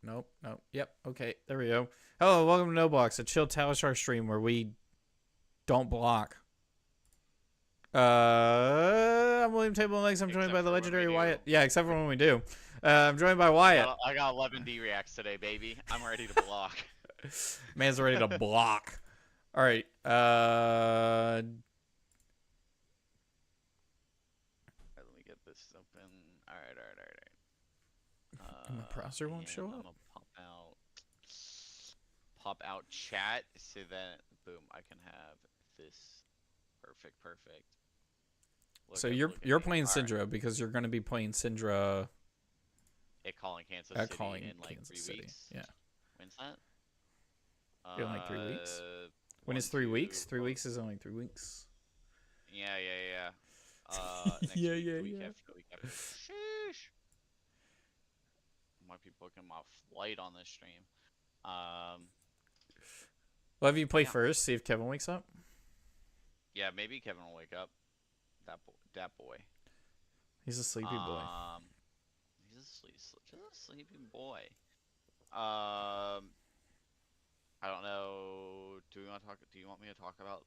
nope, nope. Yep. Okay, there we go. Hello, welcome to No Blocks, a chill Talishar stream where we don't block. I'm William Table and Legs. I'm joined by the legendary Wyatt. Yeah, except for when we do. I'm joined by Wyatt. I got 11 D reacts today, baby. I'm ready to block. Man's ready to block. All right. Let me get this open. All right. And the processor won't show I'm up. gonna pop out chat so that boom, I can have this perfect. So you're playing Syndra because you're going to be playing Syndra at Calling Kansas at City Calling in like Kansas 3 City. weeks. Yeah. When's that? In like 3 weeks. When is 3 weeks? 3 weeks is only 3 weeks. Yeah. Next Yeah, week, yeah, the week yeah. after, the week after. Sheesh. Might be booking my flight on this stream. We'll have you play first, see if Kevin wakes up. Yeah, maybe Kevin will wake up. That boy. He's a sleepy boy. He's just a sleepy boy. I don't know. Do you want me to talk about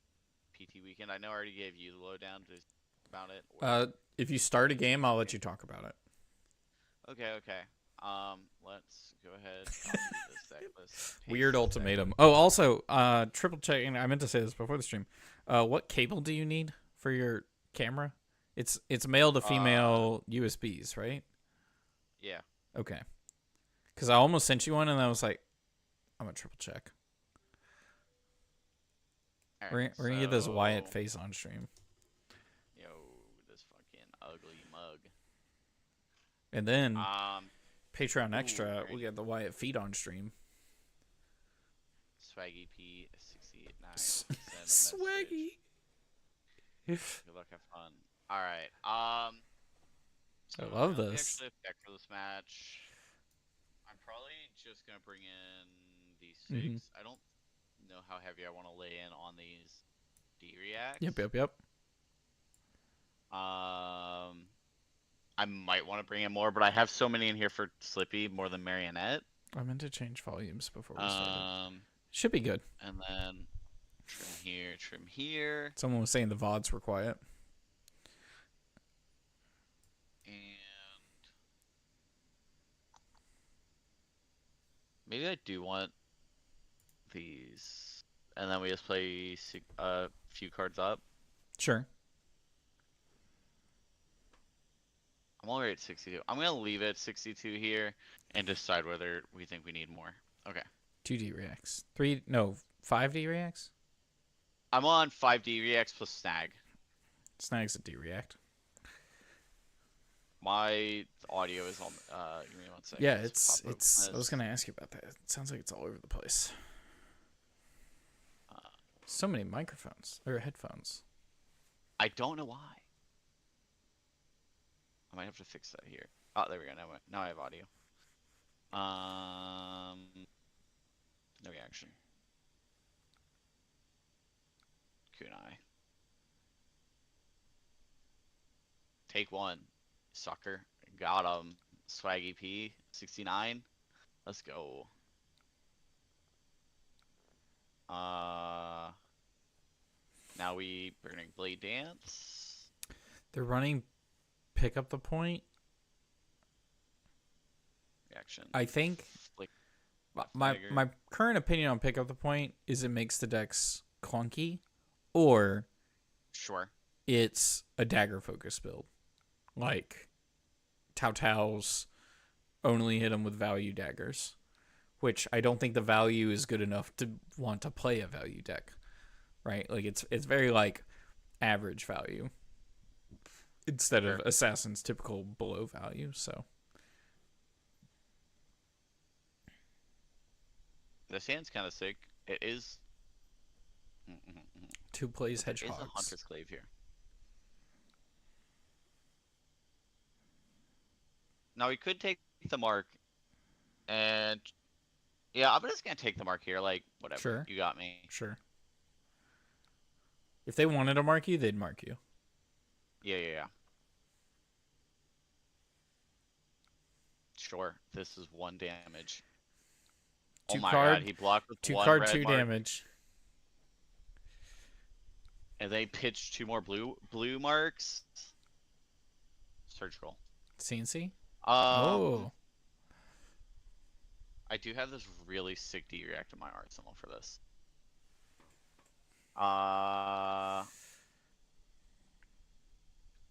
PT weekend? I know I already gave you the lowdown about it. If you start a game, I'll let you talk about it. Okay. Let's go ahead. Copy this deck list. Weird ultimatum. Oh, also, triple checking. I meant to say this before the stream. What cable do you need for your camera? It's male to female USBs, right? Yeah. Okay. Because I almost sent you one, and I was like, I'm gonna triple check. Right, we're gonna get this Wyatt face on stream. Yo, this fucking ugly mug. And then Patreon Extra, we get the Wyatt feet on stream. Swaggy P689. Swaggy. Good luck, have fun. All right. I love this. Actually, pick for this match. I'm probably just gonna bring in these 6. I don't know how heavy I want to lay in on these D reacts. Yep. I might want to bring in more, but I have so many in here for Slippy more than Marionette. I meant to change volumes before we started. Should be good. And then trim here. Someone was saying the VODs were quiet. And maybe I do want these. And then we just play a few cards up. Sure. I'm already at 62. I'm going to leave it at 62 here and decide whether we think we need more. Okay. 2D reacts. 5D reacts? I'm on 5D reacts plus snag. Snag's a D react. My audio is on. Give me 1 second. Yeah, it's. I was gonna ask you about that. It sounds like it's all over the place. So many microphones or headphones. I don't know why. I might have to fix that here. Oh, there we go. Now I have audio. No reaction. Kunai. Take 1. Sucker. Got him. Swaggy P. 69. Let's go. Now we burning Blade Dance. They're running Pick Up the Point. Reaction. I think my current opinion on Pick Up the Point is it makes the decks clunky, or sure, it's a dagger focus build. Like Tao's only hit them with value daggers, which I don't think the value is good enough to want to play a value deck, right? Like it's very like average value instead of Assassin's typical below value. So this hand's kind of sick. It is 2 plays Hedgehogs. It's a Hunter's Clave here. Now we could take the mark, and yeah, I'm just gonna take the mark here. Like whatever, sure. You got me. Sure. If they wanted to mark you, they'd mark you. Yeah. Sure. This is 1 damage. Oh Two my card, god, he blocked with two one card, red 2 mark, damage. and they pitched 2 more blue marks. Surgical. CNC. Um, Oh, I do have this really sick D-React in my arsenal for this.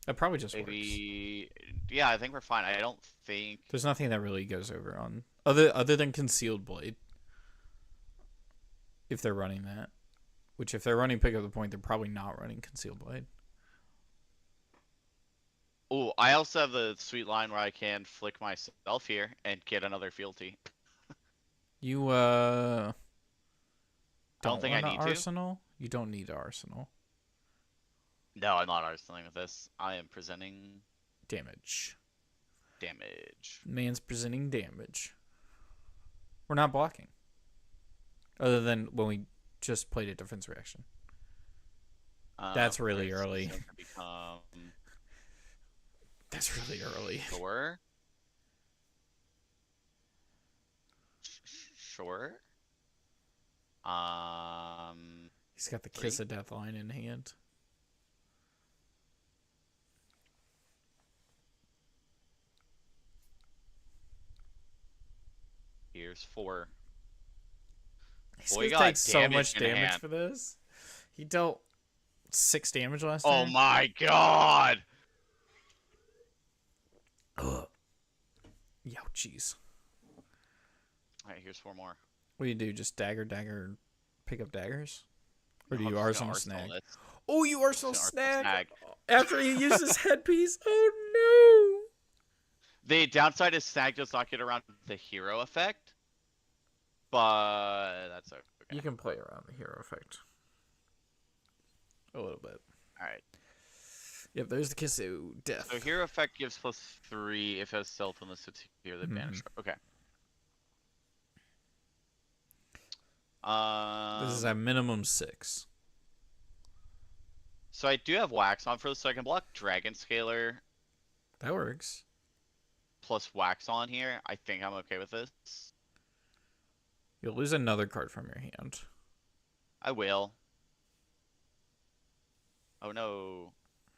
that probably just works. Maybe. Yeah, I think we're fine. I don't think. There's nothing that really goes over on other than Concealed Blade. If they're running that, which if they're running Pick Up the Point, they're probably not running Concealed Blade. Oh, I also have the sweet line where I can flick myself here and get another fealty. You I don't think I want an need to. arsenal. You don't need an arsenal. No, I'm not arsenaling with this. I am presenting Damage. damage. Presenting damage. We're not blocking. Other than when we just played a defense reaction. That's really early. Become That's really early. Sure. Sure. He's got the Kiss of Death line in hand. Here's 4. He's Boy, gonna got take so much in damage hand. for this. He dealt 6 damage last Oh time. my god! Ugh. Yo, jeez. Alright, here's 4 more. What do you do? Just dagger, pick up daggers? Or do No, you I'm just arsenal gonna snag? this. Oh, you arsenal Just gonna arsenal snag! snag. After he uses headpiece? Oh, The downside is snag does not get around the hero effect, but that's okay. no! You can play around the hero effect. A little bit. Alright. Yep, there's the Kiss of Death. So hero effect gives +3 if it has stealth on the hero that banished. Okay. This is at minimum 6. So I do have wax on for the second block. Dragon Scaler That works. plus wax on here. I think I'm okay with this. You'll lose another card from your hand. I will. Oh no.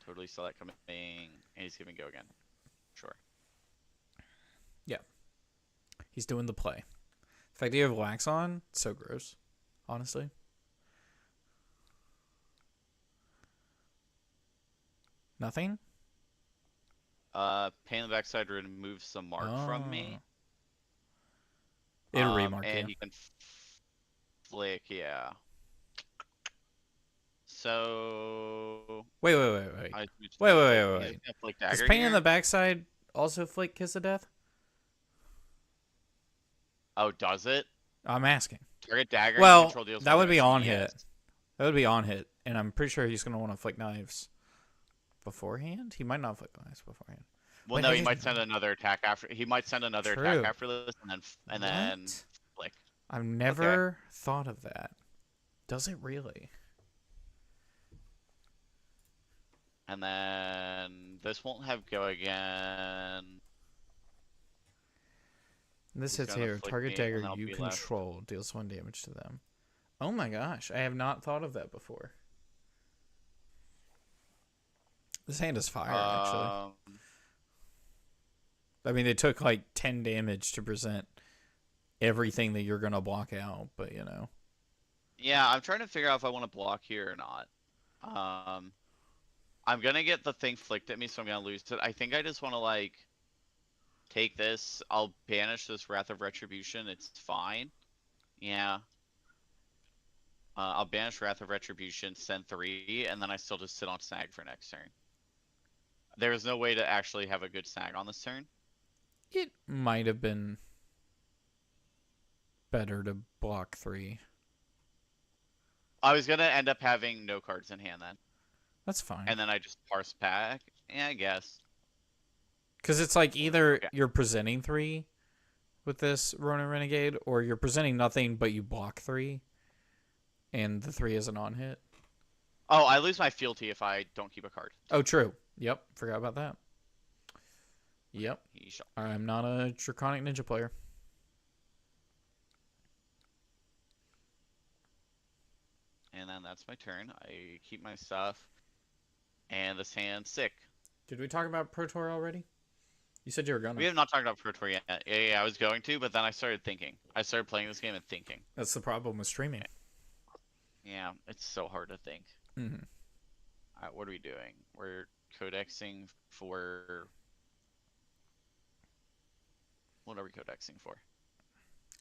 Totally saw that coming. And he's gonna go again. Sure. Yeah. He's doing the play. The fact that you have wax on, so gross. Honestly. Nothing? Pain in the backside removes some mark from me. It'll remark and you. he can flick, yeah. So Wait. Wait. Does Pain in the backside also flick Kiss of Death? Oh, does it? I'm asking. Target dagger. Well, control deals that would damage. be on Yes. hit. That would be on hit, and I'm pretty sure he's gonna want to flick knives beforehand. He might not flick knives beforehand. Well, Wait, no, I he might didn't- send another attack after. He might send another True. attack after this, and then What? flick. I've never thought of that. Does it really? And then this won't have go again. This He's hits gonna here. flick Target me, dagger and I'll you be left. control deals 1 damage to them. Oh my gosh, I have not thought of that before. This hand is fire, actually. I mean, they took like 10 damage to present everything that you're gonna block out, but you know. Yeah, I'm trying to figure out if I want to block here or not. I'm gonna get the thing flicked at me, so I'm gonna lose it. I think I just want to like take this. I'll banish this Wrath of Retribution. It's fine. Yeah. I'll banish Wrath of Retribution, send 3, and then I still just sit on snag for next turn. There is no way to actually have a good snag on this turn. It might have been better to block 3. I was gonna end up having no cards in hand then, That's fine. and then I just parse back. Yeah, I guess. Because it's like either you're presenting 3 with this Ronin Renegade, or you're presenting nothing but you block 3, and the 3 is an on hit. Oh, I lose my fealty if I don't keep a card. Oh, true. Yep, forgot about that. Yep, Yeesh. I'm not a Draconic Ninja player. my turn. I keep my stuff, and this hand's sick. Did we talk about Pro Tour already? You said you were gonna. We have not talked about Pro Tour yet. Yeah, I was going to, but then I started thinking. I started playing this game and thinking. That's the problem with streaming. Yeah, it's so hard to think. Mm-hmm. Alright, what are we doing? We're codexing for... What are we codexing for?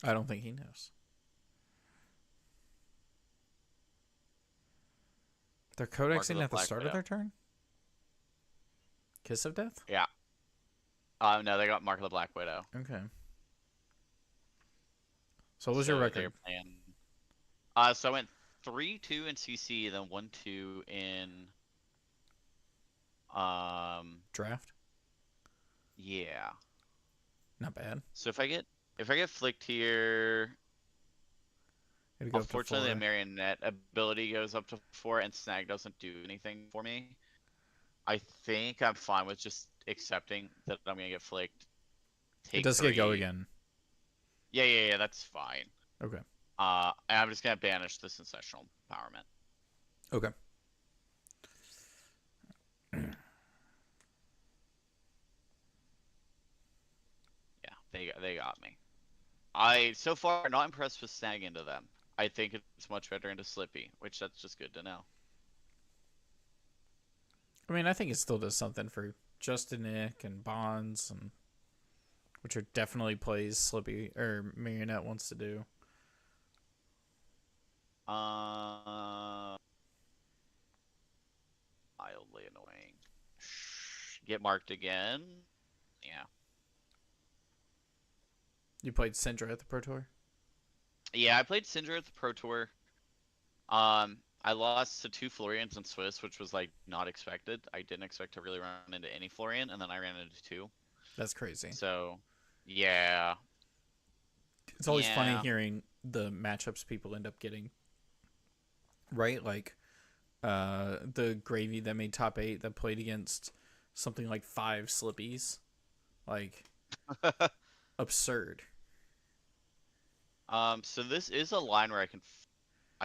I don't think he knows. They're codexing at the start of their turn? Kiss of Death? Yeah. No, they got Mark of the Black Widow. Okay. So what was your record? So I went 3-2 in CC, then 1-2 in draft? Yeah. Not bad. So if I get flicked here, unfortunately the marionette ability goes up to 4 and snag doesn't do anything for me. I think I'm fine with just accepting that I'm gonna get flicked. It does get go again. Yeah, that's fine. Okay. And I'm just gonna banish the sensational empowerment. Okay. Yeah, they got me. I so far not impressed with snag into them. I think it's much better into Slippy, which that's just good to know. I mean, I think it still does something for Justin Nick and Bonds, and which are definitely plays Slippy or Marionette wants to do. Mildly annoying. Get marked again. Yeah. You played Syndra at the Pro Tour? Yeah, I played Syndra at the Pro Tour. I lost to 2 Florians in Swiss, which was like not expected. I didn't expect to really run into any Florian, and then I ran into 2. That's crazy. So, yeah. It's always funny hearing the matchups people end up getting. Right? Like, the Gravy that made top 8 that played against something like 5 Slippies. Like, absurd. So this is a line where I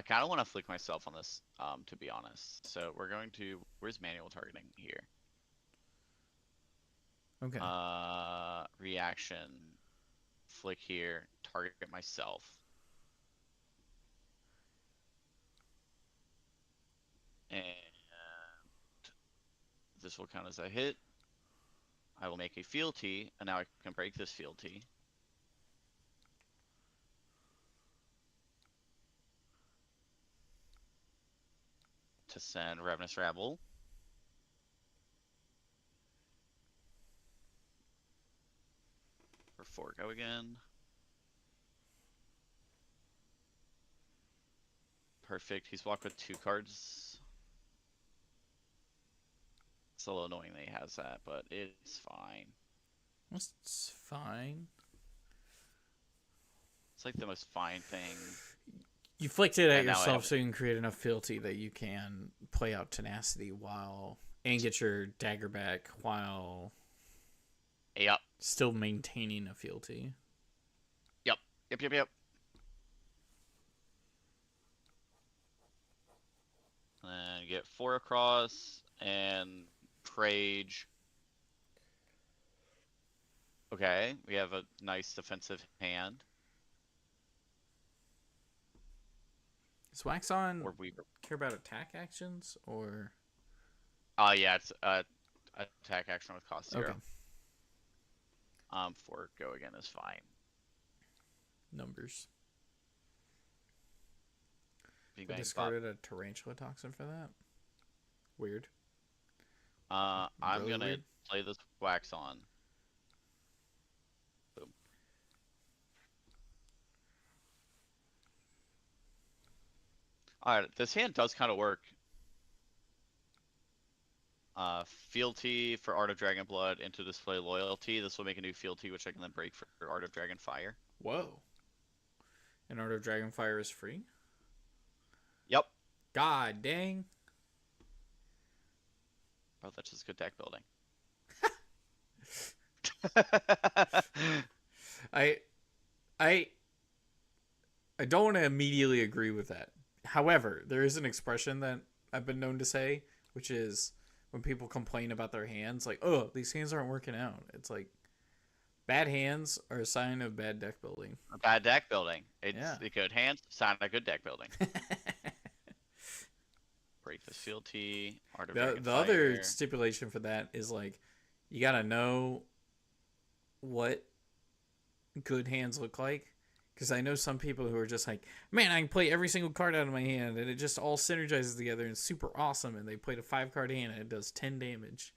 kind of want to flick myself on this, to be honest. So we're going to, where's manual targeting here? Okay. Reaction, flick here, target myself. And this will count as a hit. I will make a fealty, and now I can break this fealty. To send Ravenous Rabble. For 4 go again. Perfect. He's walked with 2 cards. It's a little annoying that he has that, but it's fine. It's fine. It's like the most fine thing. You flicked it at yourself so you can create enough fealty that you can play out Tenacity and get your dagger back while still maintaining a fealty. Yep. And get 4 across and Prage. Okay, we have a nice defensive hand. Does Waxon care about attack actions or? Yeah, it's attack action with cost 0. Okay. 4 go again is fine. Numbers. Big I discarded a Tarantula Toxin for that. Weird. I'm Really gonna weird. play this Waxon. Boom. Alright, this hand does kind of work. Fealty for Art of Dragon Blood into display loyalty. This will make a new fealty, which I can then break for Art of Dragon Fire. Whoa. And Art of Dragon Fire is free? Yep. God dang. Oh, that's just good deck building. I don't want to immediately agree with that. However, there is an expression that I've been known to say, which is when people complain about their hands, like, "Oh, these hands aren't working out." It's like bad hands are a sign of bad deck building. A bad deck building. It's Yeah. a good hand, sign of good deck building. Break the fealty, Art of Dragon The Fire. other stipulation for that is like you gotta know what good hands look like. Because I know some people who are just like, man, I can play every single card out of my hand and it just all synergizes together and it's super awesome. And they played a 5-card hand and it does 10 damage.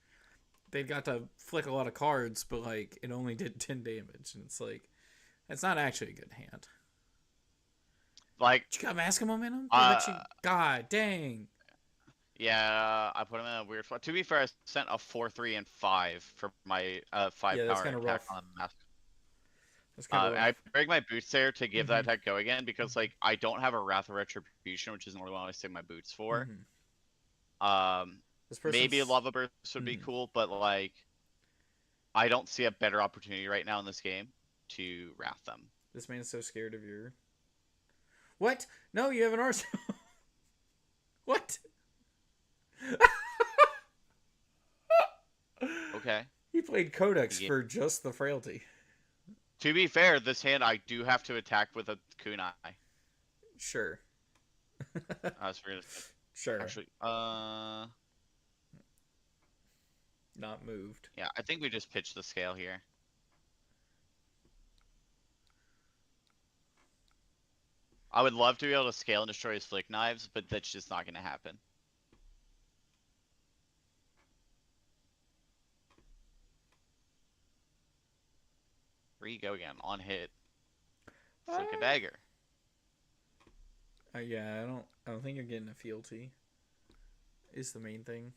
They got to flick a lot of cards, but like it only did 10 damage. And it's like, that's not actually a good hand. Like, Did you got Mask of Momentum? God dang. Yeah, I put him in a weird spot. To be fair, I sent a 4, 3, and 5 for my 5 Yeah, that's power kinda attack rough. on the mask. That's kind of I break my boots there to give that Mhm. attack go again because like I don't have a Wrath of Retribution, which is normally what I save my boots for. This Maybe a person's Lava Burst would be cool, but like I don't see a better opportunity right now in this game to Wrath them. This man's so scared of your. What? No, you have an arsenal. What? Okay. He played Codex Yeah. for just the frailty. To be fair, this hand I do have to attack with a kunai. Sure. I was forgetting. Sure. Actually, Not moved. yeah, I think we just pitched the scale here. I would love to be able to scale and destroy his flick knives, but that's just not going to happen. Where you go again? On hit. Flick a dagger. Yeah, I don't think you're getting a fealty. Is the main thing.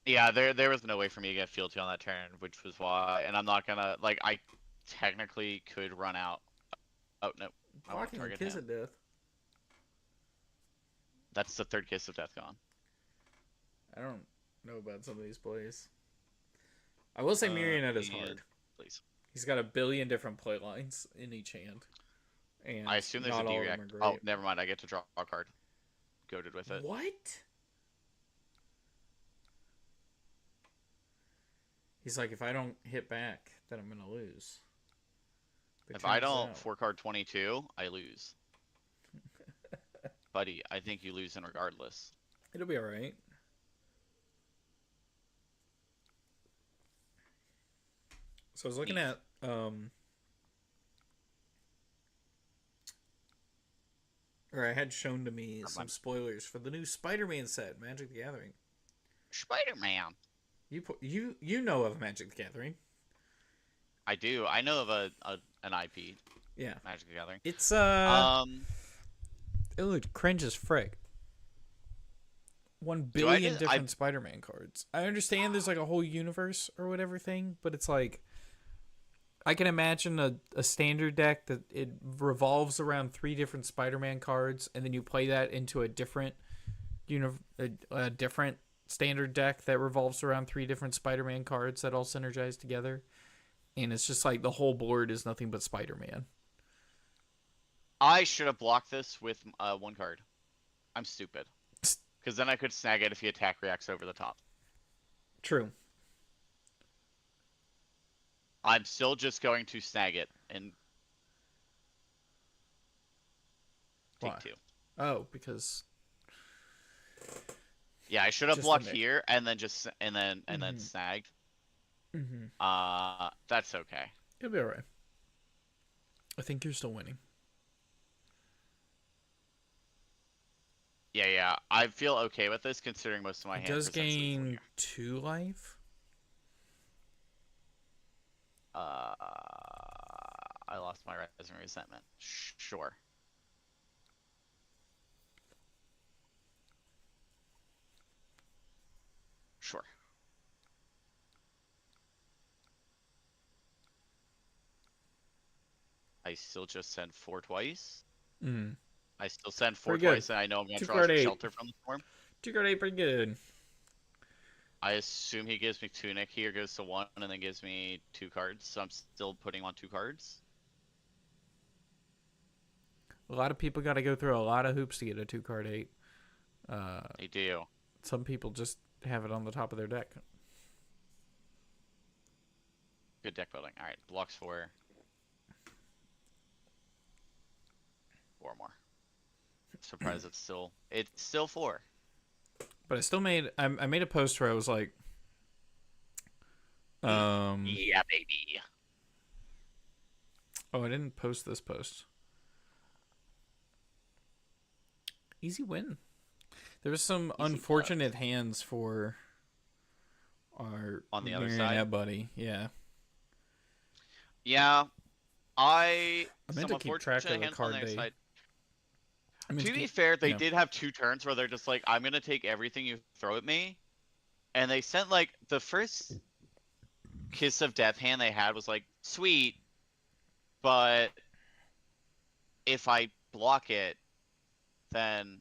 Yeah, there was no way for me to get fealty on that turn, which was why, and I'm not gonna, like, I technically could run out. Oh, no. I want to Blocking a target Kiss him. of Death. That's the third Kiss of Death gone. I don't know about some of these plays. I will say Marionette is hard. Please. He's got a billion different play lines in each hand. And I assume there's a not all of D-React. them are Oh, great. never mind. I get to draw a card. Goated with it. What? He's like, if I don't hit back, then I'm going to lose. But If I turns don't out- 4-card 22, I lose. Buddy, I think you lose in regardless. It'll be alright. So I was looking at or I had shown to me some spoilers for the new Spider-Man set, Magic the Gathering. Spider-Man. You know of Magic the Gathering. I do. I know of an IP. Yeah. Magic the Gathering. It's it looked cringe as frick. 1 billion different Spider-Man cards. I understand there's like a whole universe or whatever thing, but it's like I can imagine a standard deck that it revolves around 3 different Spider-Man cards, and then you play that into a different a different standard deck that revolves around 3 different Spider-Man cards that all synergize together. And it's just like the whole board is nothing but Spider-Man. I should have blocked this with 1 card. I'm stupid. Because then I could snag it if he attack reacts over the top. True. I'm still just going to snag it and take Why? 2. Oh, because Yeah, I should have Just blocked the mix. here and then just and then snagged. That's okay. it'll be alright. I think you're still winning. Yeah. I feel okay with this considering most of my It hand does presents lethal gain here. 2 life. I lost my Rise and Resentment. Sure. Sure. I still just send 4 twice. Mm. I still send 4 Pretty good. twice, and I know I'm going to 2 draw card 8. Shelter from the Storm. 2 card 8, pretty good. I assume he gives me Tunic here, goes to 1, and then gives me 2 cards. So I'm still putting on 2 cards. A lot of people got to go through a lot of hoops to get a 2-card 8. They do. Some people just have it on the top of their deck. Good deck building. All right, blocks 4. 4 more. Surprised it's still 4. But I still made I made a post where I was like, Yeah, baby. oh, I didn't post this post. Easy win. There was some unfortunate hands for our on the other marionette side, buddy. Yeah. Yeah, I meant to keep track of the card on their they. side. I mean, To be fair, they yeah. did have 2 turns where they're just like, I'm gonna take everything you throw at me, and they sent like the first kiss of death hand they had was like sweet, but if I block it, then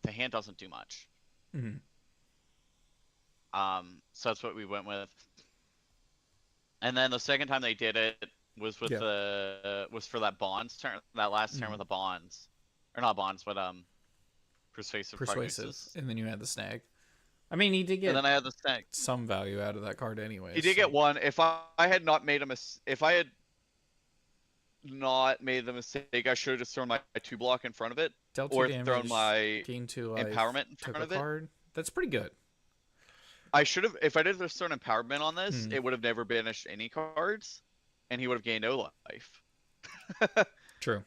the hand doesn't do much. Mm-hmm. So that's what we went with. And then the second time they did it was with was for that bonds turn, that last turn with the bonds, or not bonds, but persuasive. Prognosis. And then you had the snag. I mean, he did get. And then I had the snag. Some value out of that card anyway. He did get 1. If I had not made if I had not made the mistake, I should have just thrown my 2 block in front of it, Dealt or damage, thrown my gain 2 life, empowerment in front of it. Card. That's pretty good. I should have, if I did just throw an empowerment on this, it would have never banished any cards, and he would have gained no life. True.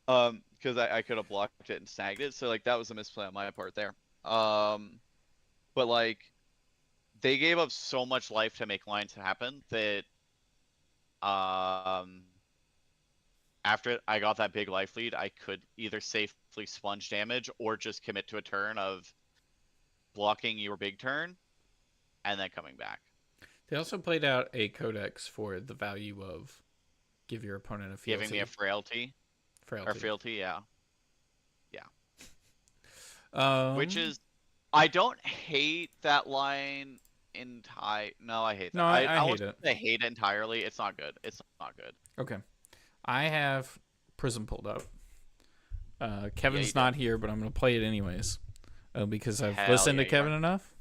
Because I could have blocked it and snagged it, so like that was a misplay on my part there. But like, they gave up so much life to make lines happen that, after I got that big life lead, I could either safely sponge damage or just commit to a turn of blocking your big turn and then coming back. They also played out a codex for the value of give your opponent a fealty. Giving me a frailty. Or fealty, yeah. Yeah. Which is, I don't hate that line No, I hate that. No, I hate it. I hate it entirely. It's not good. It's not good. Okay. I have Prism pulled up. Kevin's not here, but I'm going to play it anyways. Because I've listened to Kevin enough.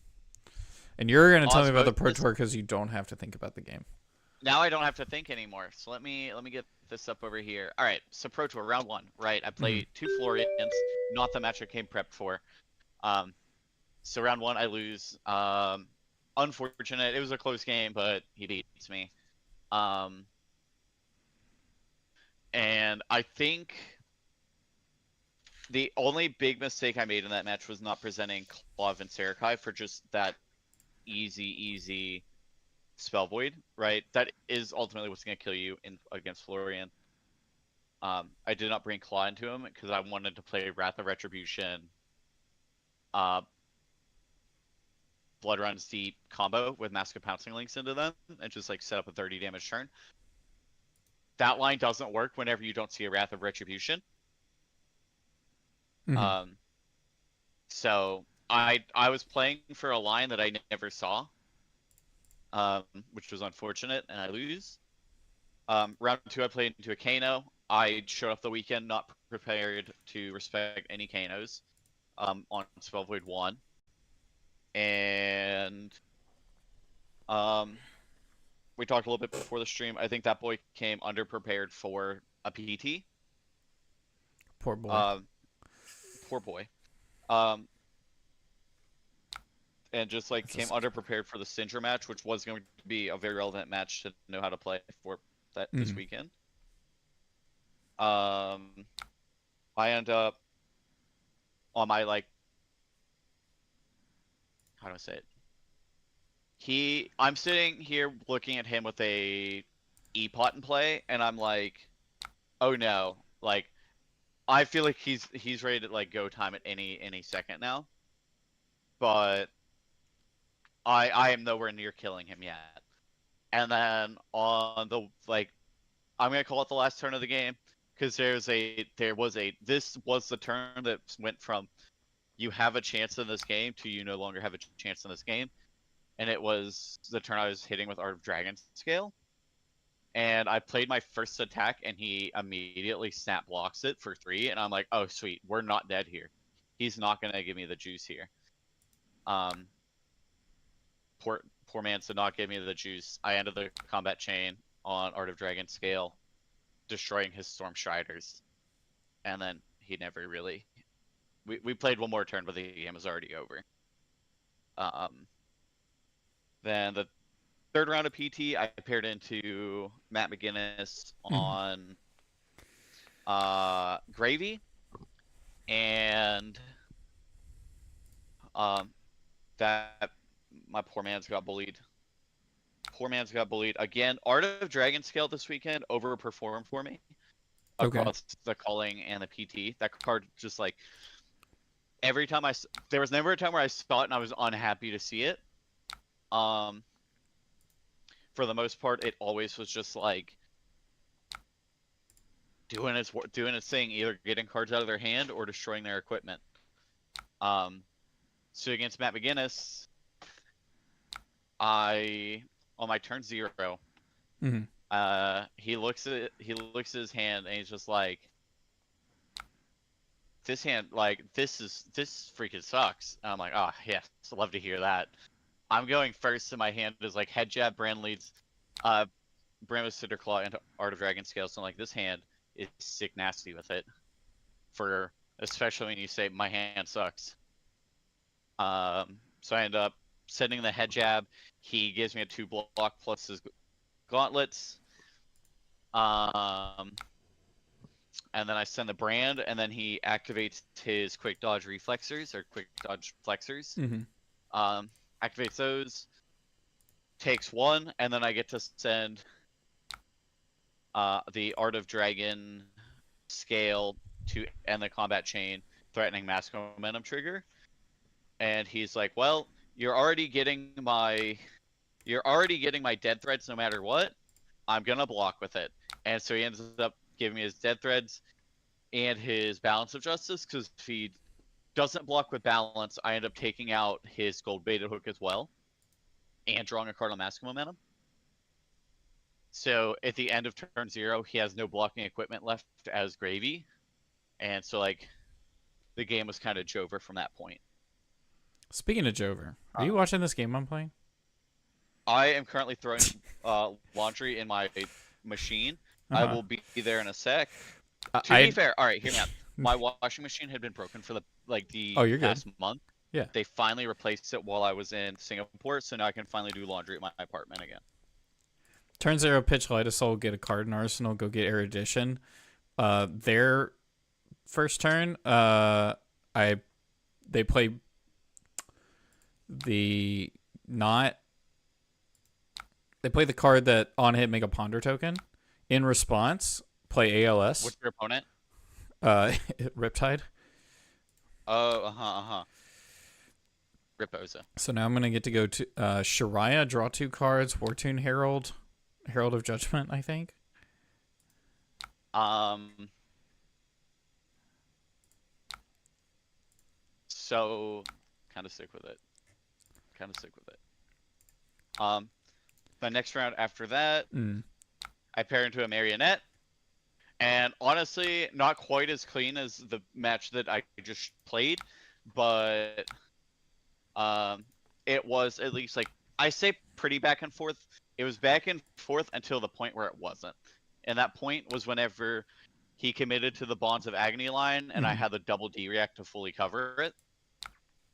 And you're going to tell me about the Pro Tour because you don't have to think about the game. Now I don't have to think anymore. So let me get this up over here. All right, so Pro Tour round 1, right? I played 2 Florians, not the match I came prepped for. So round 1 I lose. Unfortunate. It was a close game, but he beats me. And I think the only big mistake I made in that match was not presenting Claw and Sarakai for just that easy spell void, right? That is ultimately what's going to kill you against Florian. I did not bring Claw into him because I wanted to play Wrath of Retribution, Blood Runs Deep combo with Mask of Pouncing Links into them and just like set up a 30 damage turn. That line doesn't work whenever you don't see a Wrath of Retribution. So I was playing for a line that I never saw, which was unfortunate, and I lose. Round 2, I played into a Kano. I showed up the weekend not prepared to respect any Kanos on Spell Void 1. And we talked a little bit before the stream. I think that boy came underprepared for a PT. Poor boy. Poor boy. And just like came underprepared for the Singer match, which was going to be a very relevant match to know how to play for that this weekend. I end up on my like, how do I say it? I'm sitting here looking at him with a E-pot in play, and I'm like, oh no, like I feel like he's ready to like go time at any second now, but I am nowhere near killing him yet. And then on the like, I'm gonna call it the last turn of the game because this was the turn that went from you have a chance in this game to you no longer have a chance in this game. And it was the turn I was hitting with Art of Dragon scale. and I played my first attack, and he immediately snap blocks it for 3, and I'm like, oh sweet, we're not dead here. He's not gonna give me the juice here. Poor man did not give me the juice. I ended the combat chain on Art of Dragon scale, destroying his Storm Striders, and then he never really. We played one more turn, but the game was already over. Then the third round of PT, I paired into Matt McGinnis on Gravy, and that my poor man's got bullied. Poor man's got bullied again. Art of Dragon scale this weekend overperformed for me across the calling and the PT. That card just like every time there was never a time where I saw it and I was unhappy to see it. For the most part, it always was just like doing its thing, either getting cards out of their hand or destroying their equipment. So against Matt McGinnis, on my turn 0, he looks at his hand and he's just like, this hand, like this freaking sucks. And I'm like, oh yes, I love to hear that. I'm going first, and my hand is like head jab, brand leads, Brand Cinder Claw, and Art of Dragon scale. So I'm like, this hand is sick nasty with it. For especially when you say my hand sucks. So I end up sending the head jab. He gives me a 2 block plus his gauntlets. And then I send the brand, and then he activates his quick dodge reflexors or quick dodge flexors. Activates those, takes 1, and then I get to send the Art of Dragon scale to end the combat chain, threatening mass momentum trigger. And he's like, well, you're already getting my dead threads no matter what. I'm gonna block with it. And so he ends up giving me his dead threads and his balance of justice, because if he doesn't block with balance, I end up taking out his gold baited hook as well and drawing a card on mask momentum. So at the end of turn 0, he has no blocking equipment left as gravy, and so like the game was kind of Jover from that point. Speaking of Jover, are you watching this game I'm playing? I am currently throwing laundry in my machine. I will be there in a sec. To be fair, all right, hear me out. My washing machine had been broken for the past month. Yeah. They finally replaced it while I was in Singapore, so now I can finally do laundry at my apartment again. Turn 0, pitch Lightosoul, get a card in Arsenal, go get Erudition. Their first turn, they play the card that on hit make a ponder token. In response, play ALS. What's your opponent? Riptide. Oh, Riposa. So now I'm gonna get to go to Shariah, draw 2 cards, Wartune Herald of Judgment, I think. So kind of stick with it. The next round after that, I pair into a Marionette. And honestly, not quite as clean as the match that I just played, but it was at least, like, I say pretty back and forth. It was back and forth until the point where it wasn't. And that point was whenever he committed to the Bonds of Agony line, and I had the double D react to fully cover it.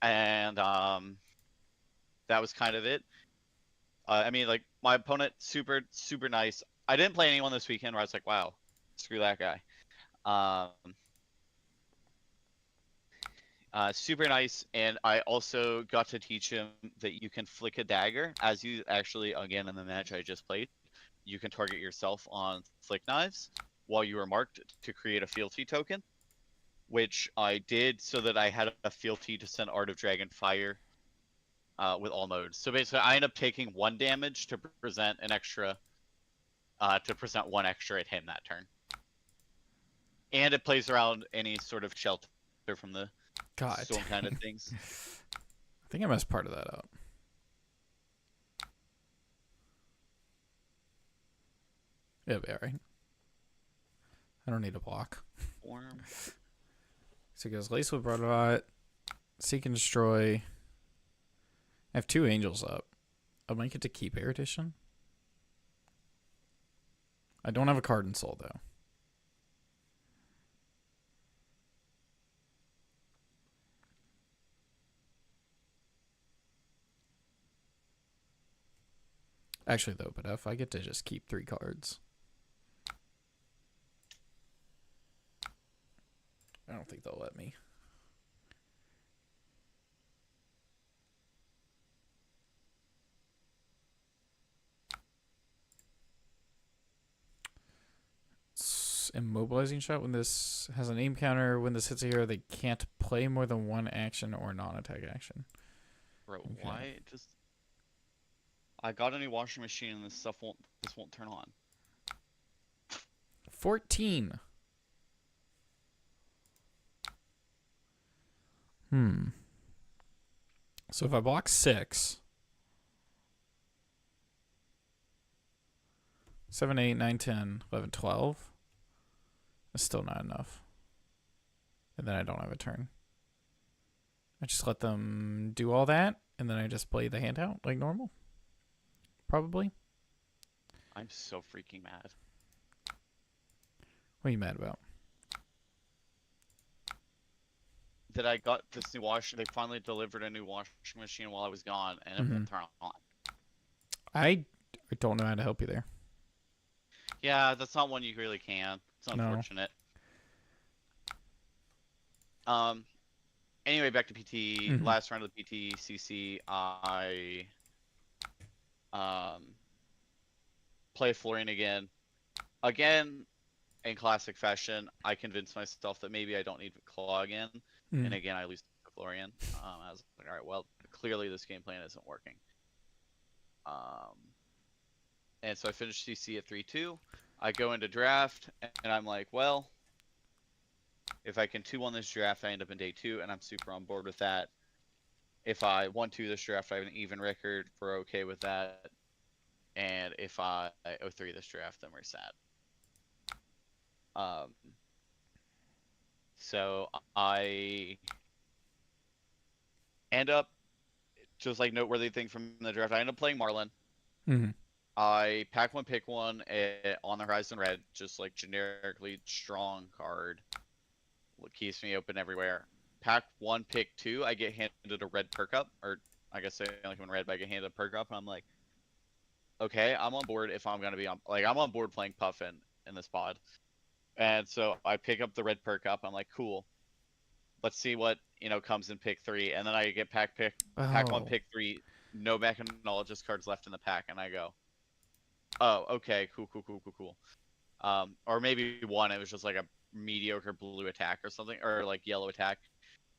And that was kind of it. I mean, like, my opponent, super, super nice. I didn't play anyone this weekend where I was like, wow, screw that guy. Super nice, and I also got to teach him that you can flick a dagger, as you actually, again, in the match I just played, you can target yourself on flick knives while you are marked to create a fealty token, which I did so that I had a fealty to send Art of Dragon Fire with all modes. So basically, I end up taking 1 damage to present an extra, to present 1 extra at him that turn. And it plays around any sort of shelter from the storm kind of things. I think I messed part of that up. It'll be alright. I don't need a block. Form. So it goes Lace with Broadbot, Seek and Destroy. I have 2 Angels up. I might get to keep Erudition. I don't have a card in Soul, though. Actually, though, but if I get to just keep 3 cards. I don't think they'll let me. Immobilizing shot. When this has a name counter, when this hits a hero, they can't play more than 1 action or non-attack action. Bro, Okay. why just... I got a new washing machine and this won't turn on. 14. So if I block 6, 7, 8, 9, 10, 11, 12, it's still not enough. And then I don't have a turn. I just let them do all that, and then I just play the hand out like normal. Probably. I'm so freaking mad. What are you mad about? That I got this new washing. They finally delivered a new washing machine while I was gone, and it won't turn on. I don't know how to help you there. Yeah, that's not one you really can. It's unfortunate. No. Anyway, back to PT. Last round of the PTCC, I play Florian again. Again, in classic fashion, I convinced myself that maybe I don't need Claw again. And again, I lose to Florian. I was like, all right, well, clearly this game plan isn't working. And so I finished CC at 3-2. I go into draft, and I'm like, well, if I can 2-1 this draft, I end up in day 2, and I'm super on board with that. If I 1-2 this draft, I have an even record. We're okay with that. And if I 0-3 this draft, then we're sad. So I end up, just like noteworthy thing from the draft, I end up playing Marlin. I pack 1, pick 1 on the Horizon Red, just like generically strong card. Keeps me open everywhere. Pack 1, pick 2, I get handed a red perk up, or I guess I only come in red, but I get handed a perk up, and I'm like, okay, I'm on board if I'm gonna be on, like, I'm on board playing Puffin in this pod. And so I pick up the red perk up. I'm like, cool. Let's see what, comes in pick 3. And then I get pack 1, pick 3. No Mechanologist cards left in the pack. And I go, oh, okay, cool. Or maybe 1, it was just like a mediocre blue attack or something, or like yellow attack.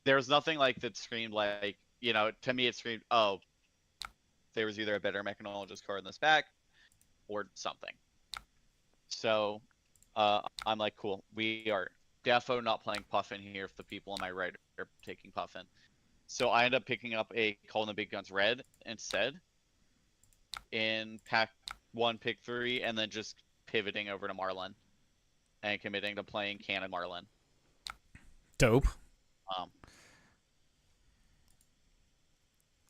There was nothing like that screamed like, to me it screamed, oh, there was either a better Mechanologist card in this pack or something. So I'm like, cool. We are defo not playing Puffin here if the people on my right are taking Puffin. So I end up picking up a Call in the Big Guns red instead in pack 1, pick 3, and then just pivoting over to Marlin and committing to playing Cannon Marlin. Dope.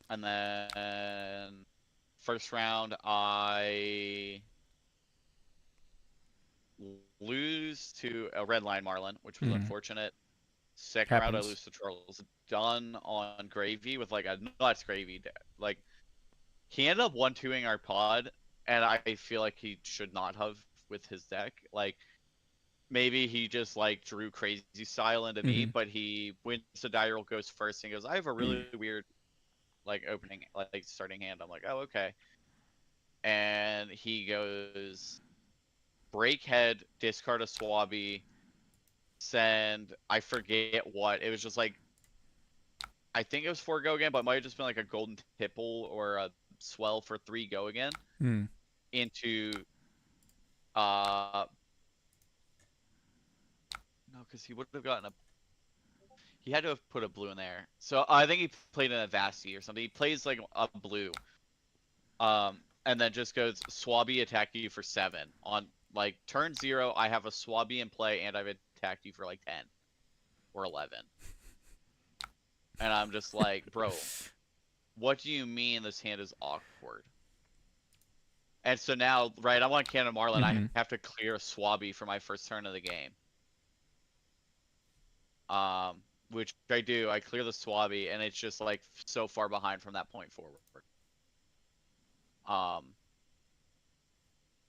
And then first round, I lose to a red line Marlin, which was unfortunate. Second round, I lose to Charles Dunn on Gravy with like a nuts Gravy. Like, he ended up 1-2ing our pod, and I feel like he should not have with his deck. Like, maybe he just like drew crazy style into me, but he wins the die roll, goes first, and goes, I have a really weird like opening, like starting hand. I'm like, oh, okay. And he goes break head, discard a Swabby, send, I forget what. It was just like, I think it was 4 go again, but it might have just been like a golden tipple or a swell for 3 go again. Into no, because he would have gotten a, he had to have put a blue in there. So I think he played in a Vasti or something. He plays like a blue. And then just goes Swabby attack you for 7 on like turn 0, I have a SmurphFaB in play, and I've attacked you for like 10 or 11. And I'm just like, bro, what do you mean this hand is awkward? And so now, right, I'm on Cannon Marlin. I have to clear a SmurphFaB for my first turn of the game. Which I do. I clear the SmurphFaB, and it's just like so far behind from that point forward.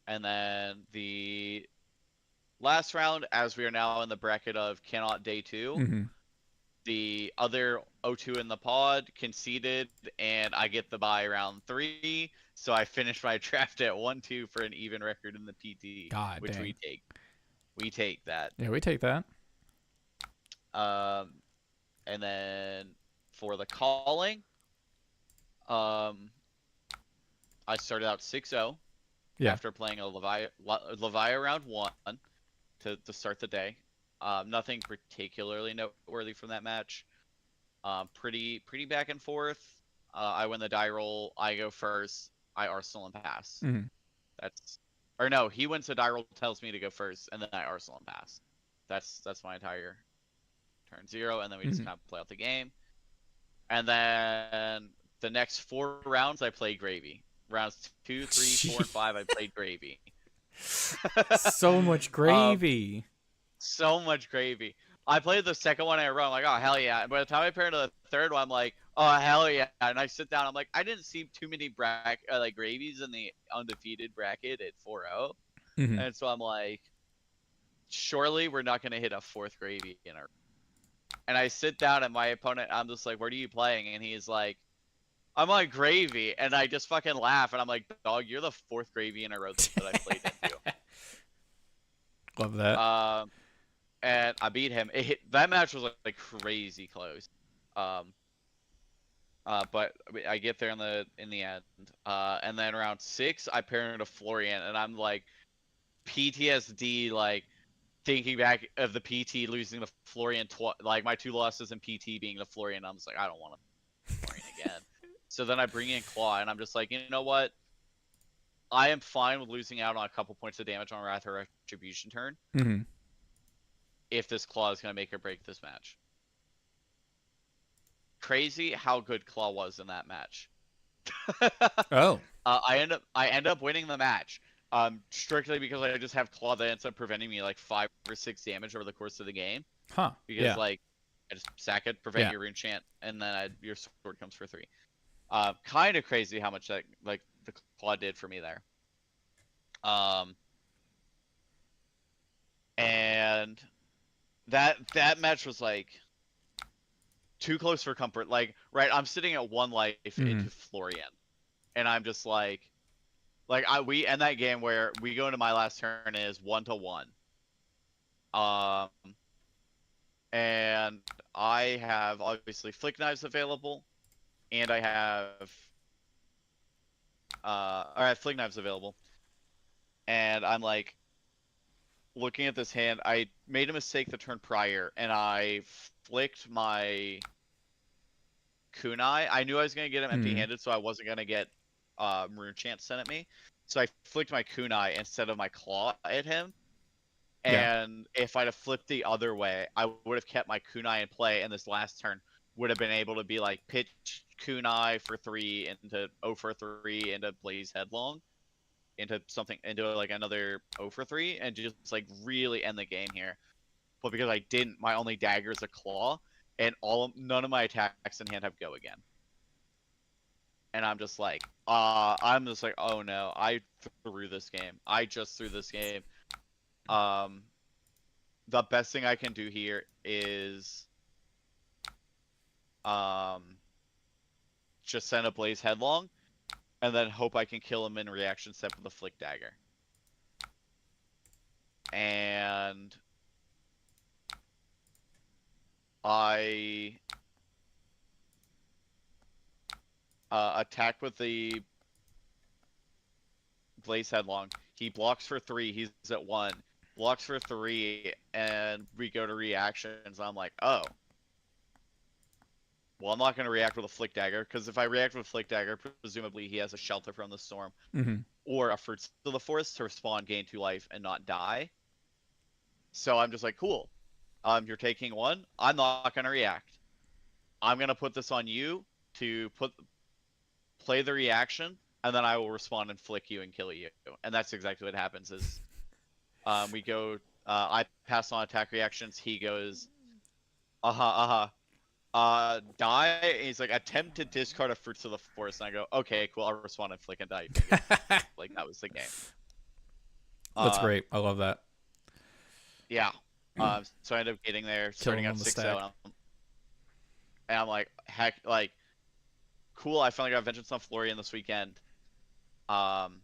And then the last round, as we are now in the bracket of cannot day 2, the other O2 in the pod conceded, and I get the bye round 3. So I finished my draft at 1-2 for an even record in the PT, which dang. we take. We take that. Yeah, we take that. And then for the calling, I started out 6-0 after playing a Leviah round 1 to start the day. Nothing particularly noteworthy from that match. Pretty back and forth. I win the die roll. I go first. I Arsenal and pass. Or no, he wins the die roll, tells me to go first, and then I Arsenal and pass. That's my entire turn 0, and then we just kind of play out the game. And then the next 4 rounds, I play gravy. Rounds 2, 3, 4, and 5, I played gravy. So much gravy. So much gravy. I played the second one in a row. I'm like, oh, hell yeah. And by the time I paired to the third one, I'm like, oh, hell yeah. And I sit down. I'm like, I didn't see too many gravies in the undefeated bracket at 4-0. And so I'm like, surely we're not going to hit a 4th gravy in our. And I sit down, and my opponent, I'm just like, what are you playing? And he's like, I'm on gravy. And I just fucking laugh. And I'm like, dog, you're the 4th gravy in a row that I played into. Love that. And I beat him. That match was like crazy close. But I get there in the end. And then round 6, I pair into Florian, and I'm like PTSD, like thinking back of the PT losing to Florian, like my 2 losses in PT being to Florian. I'm just like, I don't want to Florian again. So then I bring in Claw, and I'm just like, you know what? I am fine with losing out on a couple points of damage on Wrath or Retribution turn. If this Claw is going to make or break this match. Crazy how good Claw was in that match. I end up winning the match. Strictly because I just have Claw that ends up preventing me like 5 or 6 damage over the course of the game. Because like I just sack it, prevent your rune chant, and then your sword comes for 3. Kind of crazy how much that like the Claw did for me there. And that match was like too close for comfort. Like, right, I'm sitting at 1 life into Florian, and I'm just like we end that game where we go into my last turn and is 1-1. And I have obviously Flick Knives available, and I have Flick Knives available, and I'm like looking at this hand. I made a mistake the turn prior, and I flicked my kunai. I knew I was gonna get him empty-handed, so I wasn't gonna get rune chant sent at me. So I flicked my kunai instead of my claw at him. And if I'd have flipped the other way, I would have kept my kunai in play, and this last turn would have been able to be like pitch kunai for 3 into 0 for 3 into Blaze Headlong into like another 0 for 3 and just like really end the game here. But because I didn't, my only dagger is a claw, and none of my attacks in hand have go again. And I'm just like, oh no, I threw this game. I just threw this game. The best thing I can do here is just send a Blaze Headlong, and then hope I can kill him in reaction step with a Flick Dagger. And I attack with the Blaze Headlong. He blocks for 3. He's at 1. Blocks for 3, and we go to reactions. I'm like, oh. Well, I'm not going to react with a Flick Dagger, because if I react with Flick Dagger, presumably he has a shelter from the storm. or a Fruits of the Forest to respond, gain 2 life, and not die. So I'm just like, cool. You're taking 1. I'm not gonna react. I'm gonna put this on you to play the reaction, and then I will respond and flick you and kill you. And that's exactly what happens. Is we go. I pass on attack reactions. He goes, die. And he's like, attempt to discard a Fruits of the Forest. And I go, okay, cool. I'll respond and flick and die. Like that was the game. That's great. I love that. Yeah. So I ended up getting there, starting out 6-0, and I'm like, heck, like, cool. I finally got Vengeance on Florian this weekend. I'm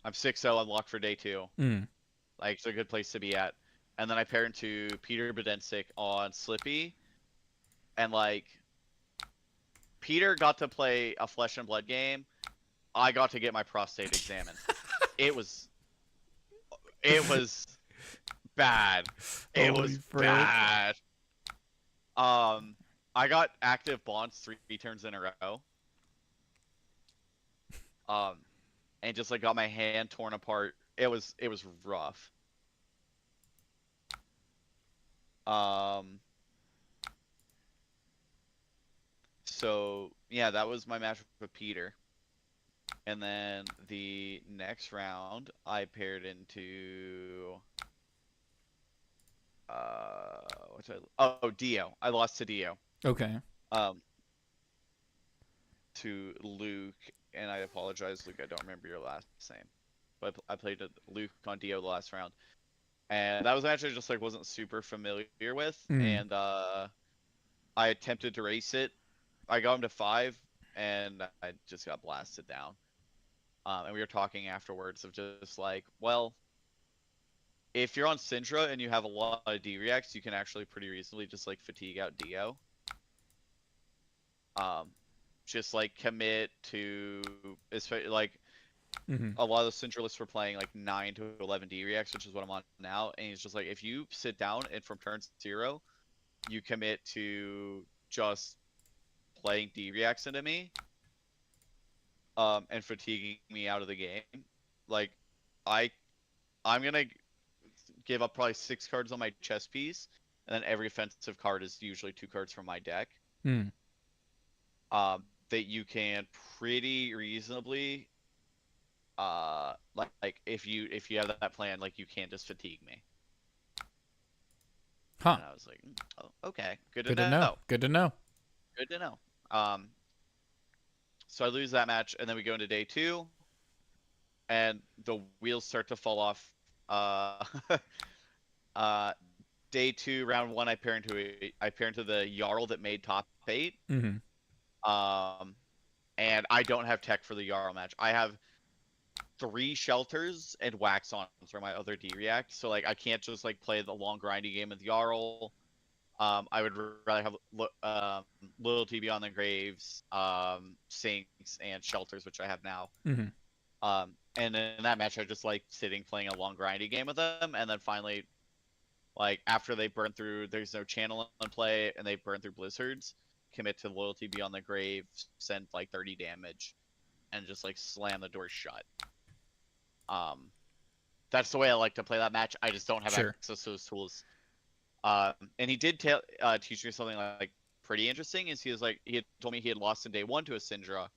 6-0. I'm locked for day 2. Like, it's a good place to be at. And then I paired into Peter Bedensik on Slippy, and like, Peter got to play a Flesh and Blood game. I got to get my prostate examined. It was bad. It was bad. I got active bonds 3 turns in a row. And just like got my hand torn apart. It was rough. So yeah, that was my match with Peter. And then the next round, I paired into Dio. I lost to Dio. Okay. To Luke, and I apologize, Luke. I don't remember your last name, but I played Luke on Dio the last round, and that was actually just like wasn't super familiar with, and I attempted to race it. I got him to 5, and I just got blasted down. And we were talking afterwards of just like, well, if you're on Syndra and you have a lot of D-Reacts, you can actually pretty reasonably just like fatigue out Dio. Just like commit to, like, a lot of the Syndra lists were playing like 9 to 11 D-Reacts, which is what I'm on now. And he's just like, if you sit down and from turn 0, you commit to just playing D-Reacts into me, and fatiguing me out of the game, like, I'm gonna give up probably 6 cards on my chess piece, and then every offensive card is usually 2 cards from my deck. That you can pretty reasonably, like if you have that plan, like you can't just fatigue me. Huh. And I was like, oh, okay, good to know. Good to know. Good to know. So I lose that match, and then we go into day 2, and the wheels start to fall off. Day 2, round 1, I pair into the Jarl that made top 8. And I don't have tech for the Jarl match. I have 3 shelters and Wax-Ons for my other D-React, so like I can't just like play the long grindy game with Jarl. I would rather have Loyalty Beyond the Graves, Sinks, and Shelters, which I have now. And in that match, I just like sitting playing a long grindy game with them, and then finally, like after they burn through, there's no channel in play, and they burn through Blizzards, commit to Loyalty Beyond the Grave, send like 30 damage, and just like slam the door shut. That's the way I like to play that match. I just don't have access to those tools. And he did teach me something like pretty interesting. Is he had told me he had lost in day 1 to a Syndra.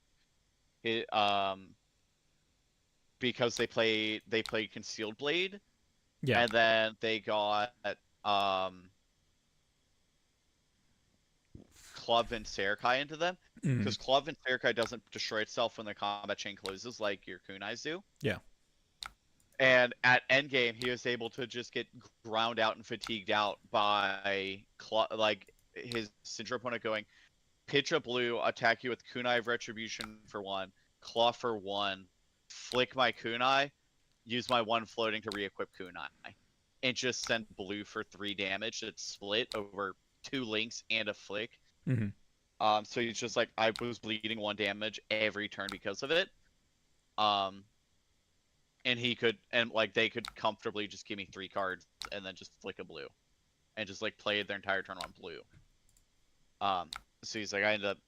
Because they played Concealed Blade. Yeah. And then they got Club and Serekai into them. Because Club and Serekai doesn't destroy itself when the combat chain closes like your kunais do. Yeah. And at endgame, he was able to just get ground out and fatigued out by like his Syndra opponent going, pitch a blue, attack you with Kunai of Retribution for 1, claw for 1, flick my Kunai, use my 1 floating to re-equip Kunai, and just send blue for 3 damage that's split over 2 links and a flick. So he's just like, I was bleeding 1 damage every turn because of it. And they could comfortably just give me 3 cards and then just flick a blue, and just like play their entire turn on blue. So he's like, I ended up,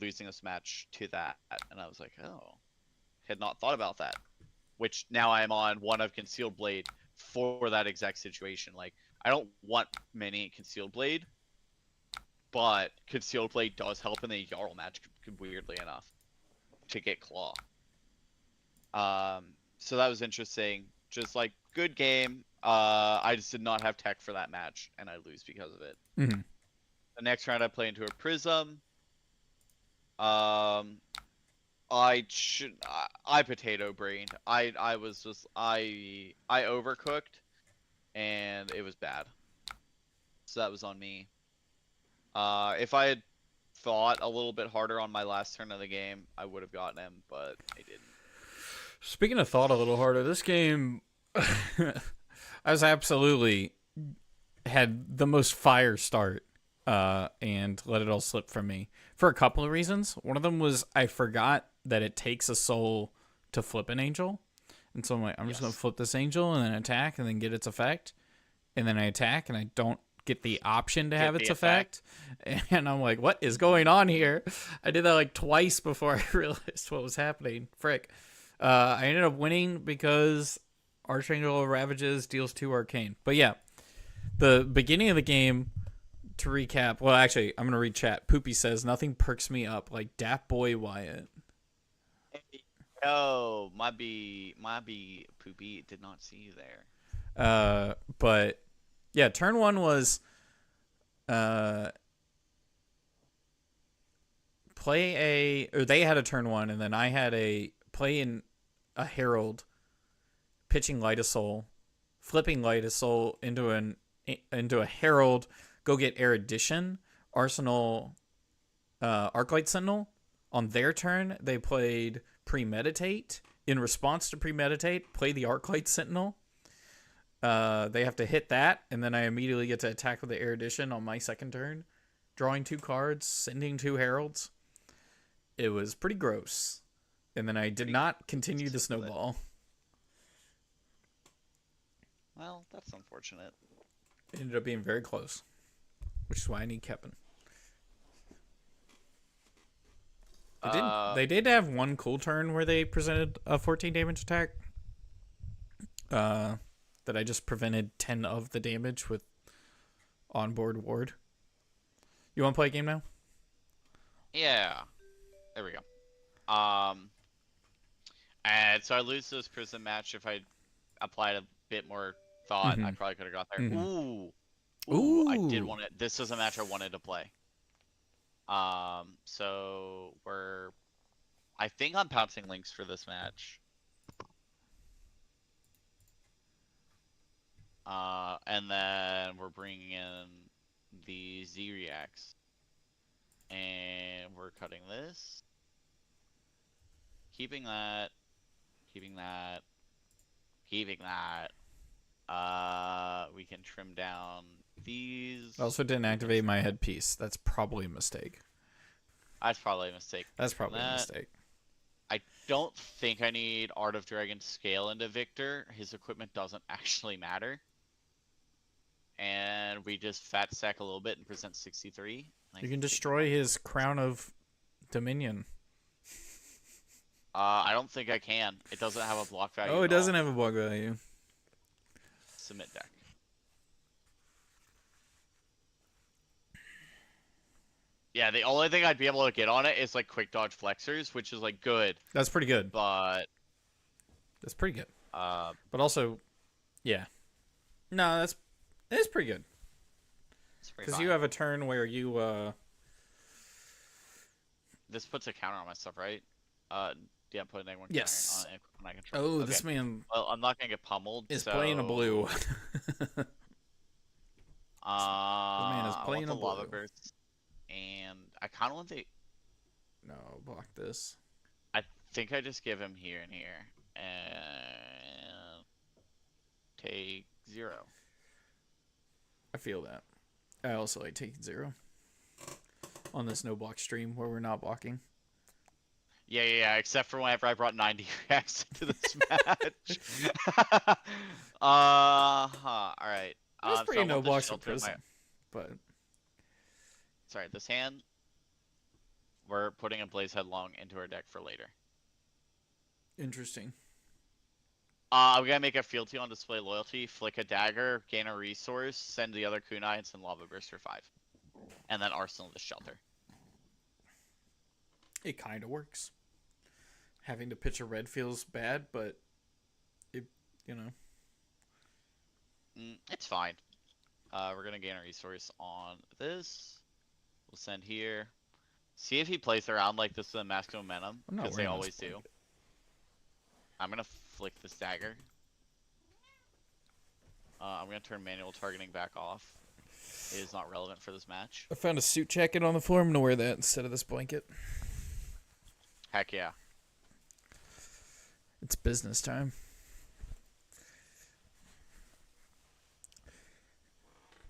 losing this match to that, and I was like, oh. had not thought about that. Which now I am on one of Concealed Blade for that exact situation. Like, I don't want many Concealed Blade, but Concealed Blade does help in the Jarl match, weirdly enough, to get Claw. So that was interesting. Just like, good game. I just did not have tech for that match, and I lose because of it. Mm-hmm. The next round I play into a Pribm. I potato brained. I overcooked, and it was bad. So that was on me. If I had thought a little bit harder on my last turn of the game, I would have gotten him, but I didn't. Speaking of thought a little harder, this game, I was absolutely had the most fire start, and let it all slip from me for a couple of reasons. One of them was I forgot that it takes a soul to flip an angel, and so I'm like, I'm just gonna flip this angel and then attack and then get its effect, and then I attack and I don't get the option to have its effect, and I'm like, what is going on here? I did that like twice before I realized what was happening. Frick. I ended up winning because Archangel of Ravages deals 2 arcane. But yeah, the beginning of the game, to recap, well, actually, I'm going to read chat. Poopy says, nothing perks me up like Dap Boy Wyatt. Yo, my be Poopy did not see you there. But yeah, turn 1 was they had a turn 1, and then I had a play in a Herald, pitching Light of Soul, flipping Light of Soul into a Herald, go get Erudition, Arsenal, Arclight Sentinel. On their turn, they played Premeditate. In response to Premeditate, play the Arclight Sentinel. They have to hit that, and then I immediately get to attack with the Erudition on my second turn, drawing 2 cards, sending 2 Heralds. It was pretty gross. And then I did not continue the snowball. Well, that's unfortunate. It ended up being very close, which is why I need Kevin. They did have one cool turn where they presented a 14 damage attack. That I just prevented 10 of the damage with onboard ward. You want to play a game now? Yeah. There we go. And so I lose this Pribm match. If I applied a bit more thought, I probably could have got there. Ooh, I did want it. This is a match I wanted to play. So I think I'm pouncing links for this match. And then we're bringing in the Z-Reacts. And we're cutting this. Keeping that. We can trim down these. I also didn't activate my headpiece. That's probably a mistake. That's probably a mistake. That's probably a mistake. I don't think I need Art of Dragon scale into Victor. His equipment doesn't actually matter. And we just fat stack a little bit and present 63. You can destroy his Crown of Dominion. I don't think I can. It doesn't have a block value. Oh, it doesn't have a block value. Submit deck. Yeah, the only thing I'd be able to get on it is like quick dodge flexors, which is like good. That's pretty good. But that's pretty good. But also, yeah. No, that's pretty good. Because you have a turn where you This puts a counter on my stuff, right? Yeah, put an A1 yes. counter on it when I control. Oh, okay. This man. Well, I'm not gonna get pummeled. Is playing a blue. This man is playing a blue. Lava burst, and I kind of want the. No, block this. I think I just give him here and here, and take 0. I feel that. I also like taking 0 on this no block stream where we're not blocking. Yeah, except for whenever I brought 90 reacts into this match. Alright. That's pretty no blocks in prison, but... Sorry, this hand, we're putting a Blaze Headlong into our deck for later. Interesting. I'm gonna make a fealty on display loyalty, flick a dagger, gain a resource, send the other kunai, and send lava burst for 5, and then arsenal the shelter. It kind of works. Having to pitch a red feels bad, but it, you know. It's fine. We're gonna gain a resource on this. We'll send here. See if he plays around like this with a mask momentum, because they always do. I'm gonna flick this dagger. I'm gonna turn manual targeting back off. It is not relevant for this match. I found a suit jacket on the floor. I'm gonna wear that instead of this blanket. Heck yeah. It's business time.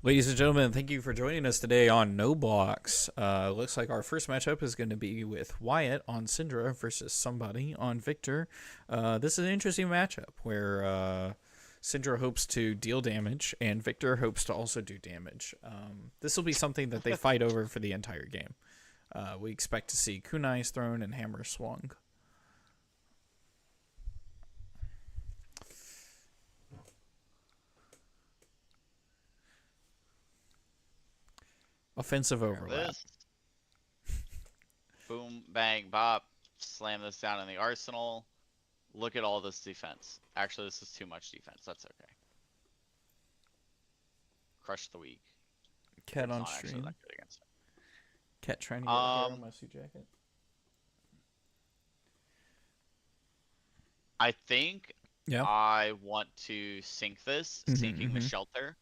Ladies and gentlemen, thank you for joining us today on No Blocks. Looks like our first matchup is going to be with Wyatt on Syndra versus somebody on Victor. This is an interesting matchup where Syndra hopes to deal damage and Victor hopes to also do damage. This will be something that they fight over for the entire game. We expect to see kunais thrown and hammers swung. Offensive overlap. Boom, bang, bop. Slam this down in the arsenal. Look at all this defense. Actually, this is too much defense. That's okay. Crush the weak. Cat on stream. Cat trying to get hair on my suit jacket. I think I want to sink this, sinking the shelter.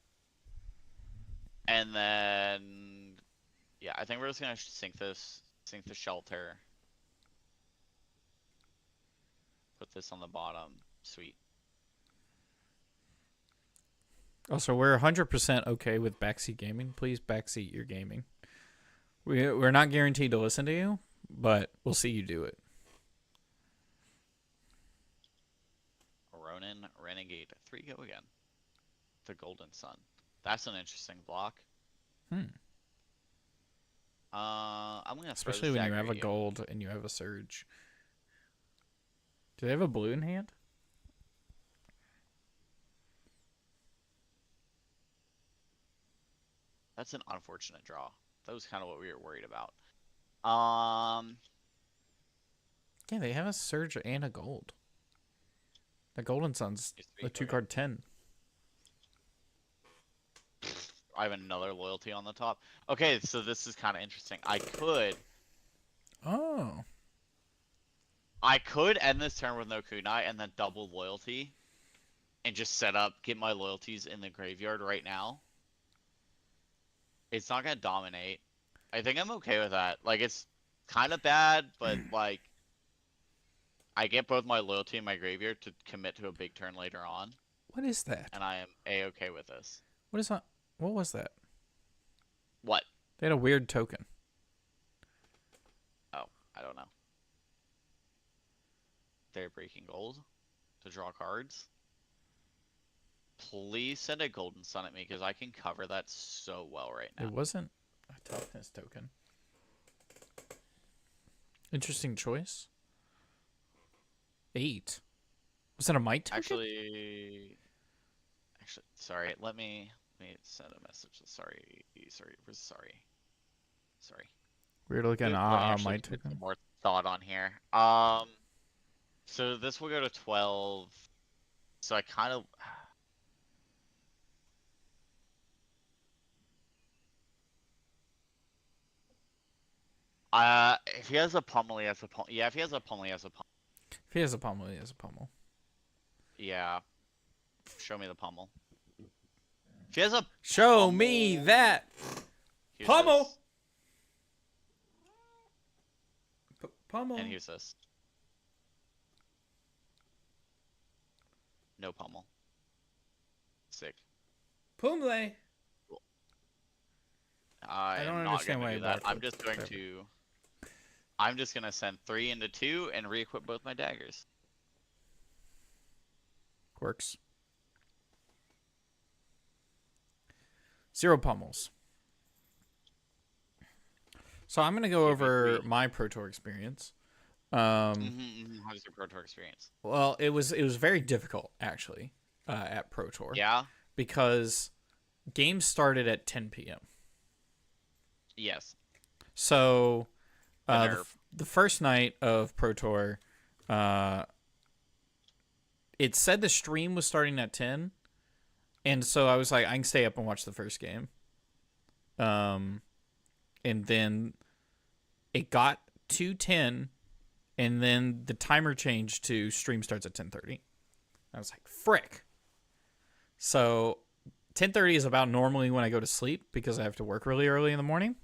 And then, yeah, I think we're just gonna sink this, sink the shelter. Put this on the bottom. Sweet. Also, we're 100% okay with backseat gaming. Please backseat your gaming. We're not guaranteed to listen to you, but we'll see you do it. Ronin, Renegade, 3 go again. The Golden Sun. That's an interesting block. I'm gonna especially when you have a gold and you have a surge. Do they have a blue in hand? That's an unfortunate draw. That was kind of what we were worried about. Yeah, they have a surge and a gold. The Golden Sun's a 2-card 10. I have another loyalty on the top. Okay, so this is kind of interesting. I could end this turn with no kunai and then double loyalty and just set up, get my loyalties in the graveyard right now. It's not going to dominate. I think I'm okay with that. Like, it's kind of bad, but like, I get both my loyalty and my graveyard to commit to a big turn later on. What is that? And I am A-okay with this. What is that? What was that? What? They had a weird token. Oh, I don't know. They're breaking gold to draw cards. Please send a Golden Sun at me because I can cover that so well right now. It wasn't a toughness token. Interesting choice. 8. Was that a might token? Actually, sorry. Let me send a message. Sorry. We're looking might token. Some more thought on here. So this will go to 12. So I kind of. If he has a pummel, he has a pummel. Yeah, if he has a pummel, he has a pummel. If he has a pummel, he has a pummel. Yeah. Show me the pummel. If he has a Show pummel, me that here's pummel. This. Pummel. And here's this. No pummel. Sick. Pummel. Cool. I don't am understand not why going to do that. I'm just going to send 3 into 2 and re-equip both my daggers. Works. 0 pummels. So I'm going to go over my Pro Tour experience. How's your Pro Tour experience? Well, it was very difficult actually at Pro Tour. Yeah. Because games started at 10 p.m. Yes. So the first night of Pro Tour, it said the stream was starting at 10, and so I was like, I can stay up and watch the first game. And then it got to 10, and then the timer changed to stream starts at 10:30. I was like, frick. So 10:30 is about normally when I go to sleep because I have to work really early in the morning.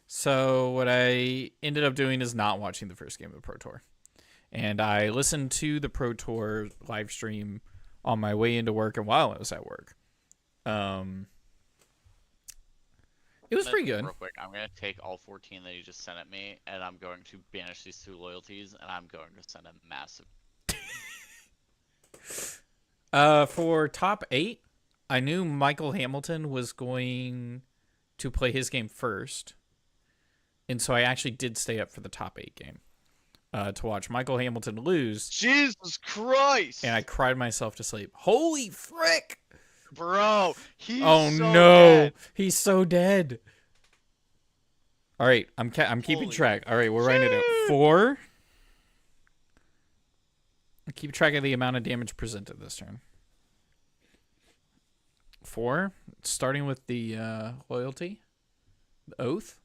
So what I ended up doing is not watching the first game of the Pro Tour. And I listened to the Pro Tour live stream on my way into work and while I was at work. It was pretty good. Real quick, I'm going to take all 14 that you just sent at me, and I'm going to banish these 2 loyalties, and I'm going to send a massive... For top 8, I knew Michael Hamilton was going to play his game first. And so I actually did stay up for the top 8 game to watch Michael Hamilton lose. Jesus Christ! And I cried myself to sleep. Holy frick! Bro, he's oh so no, dead. He's so dead. All right, I'm keeping track. All right, we're writing it out. 4. I keep track of the amount of damage presented this turn. 4, starting with the loyalty, the oath.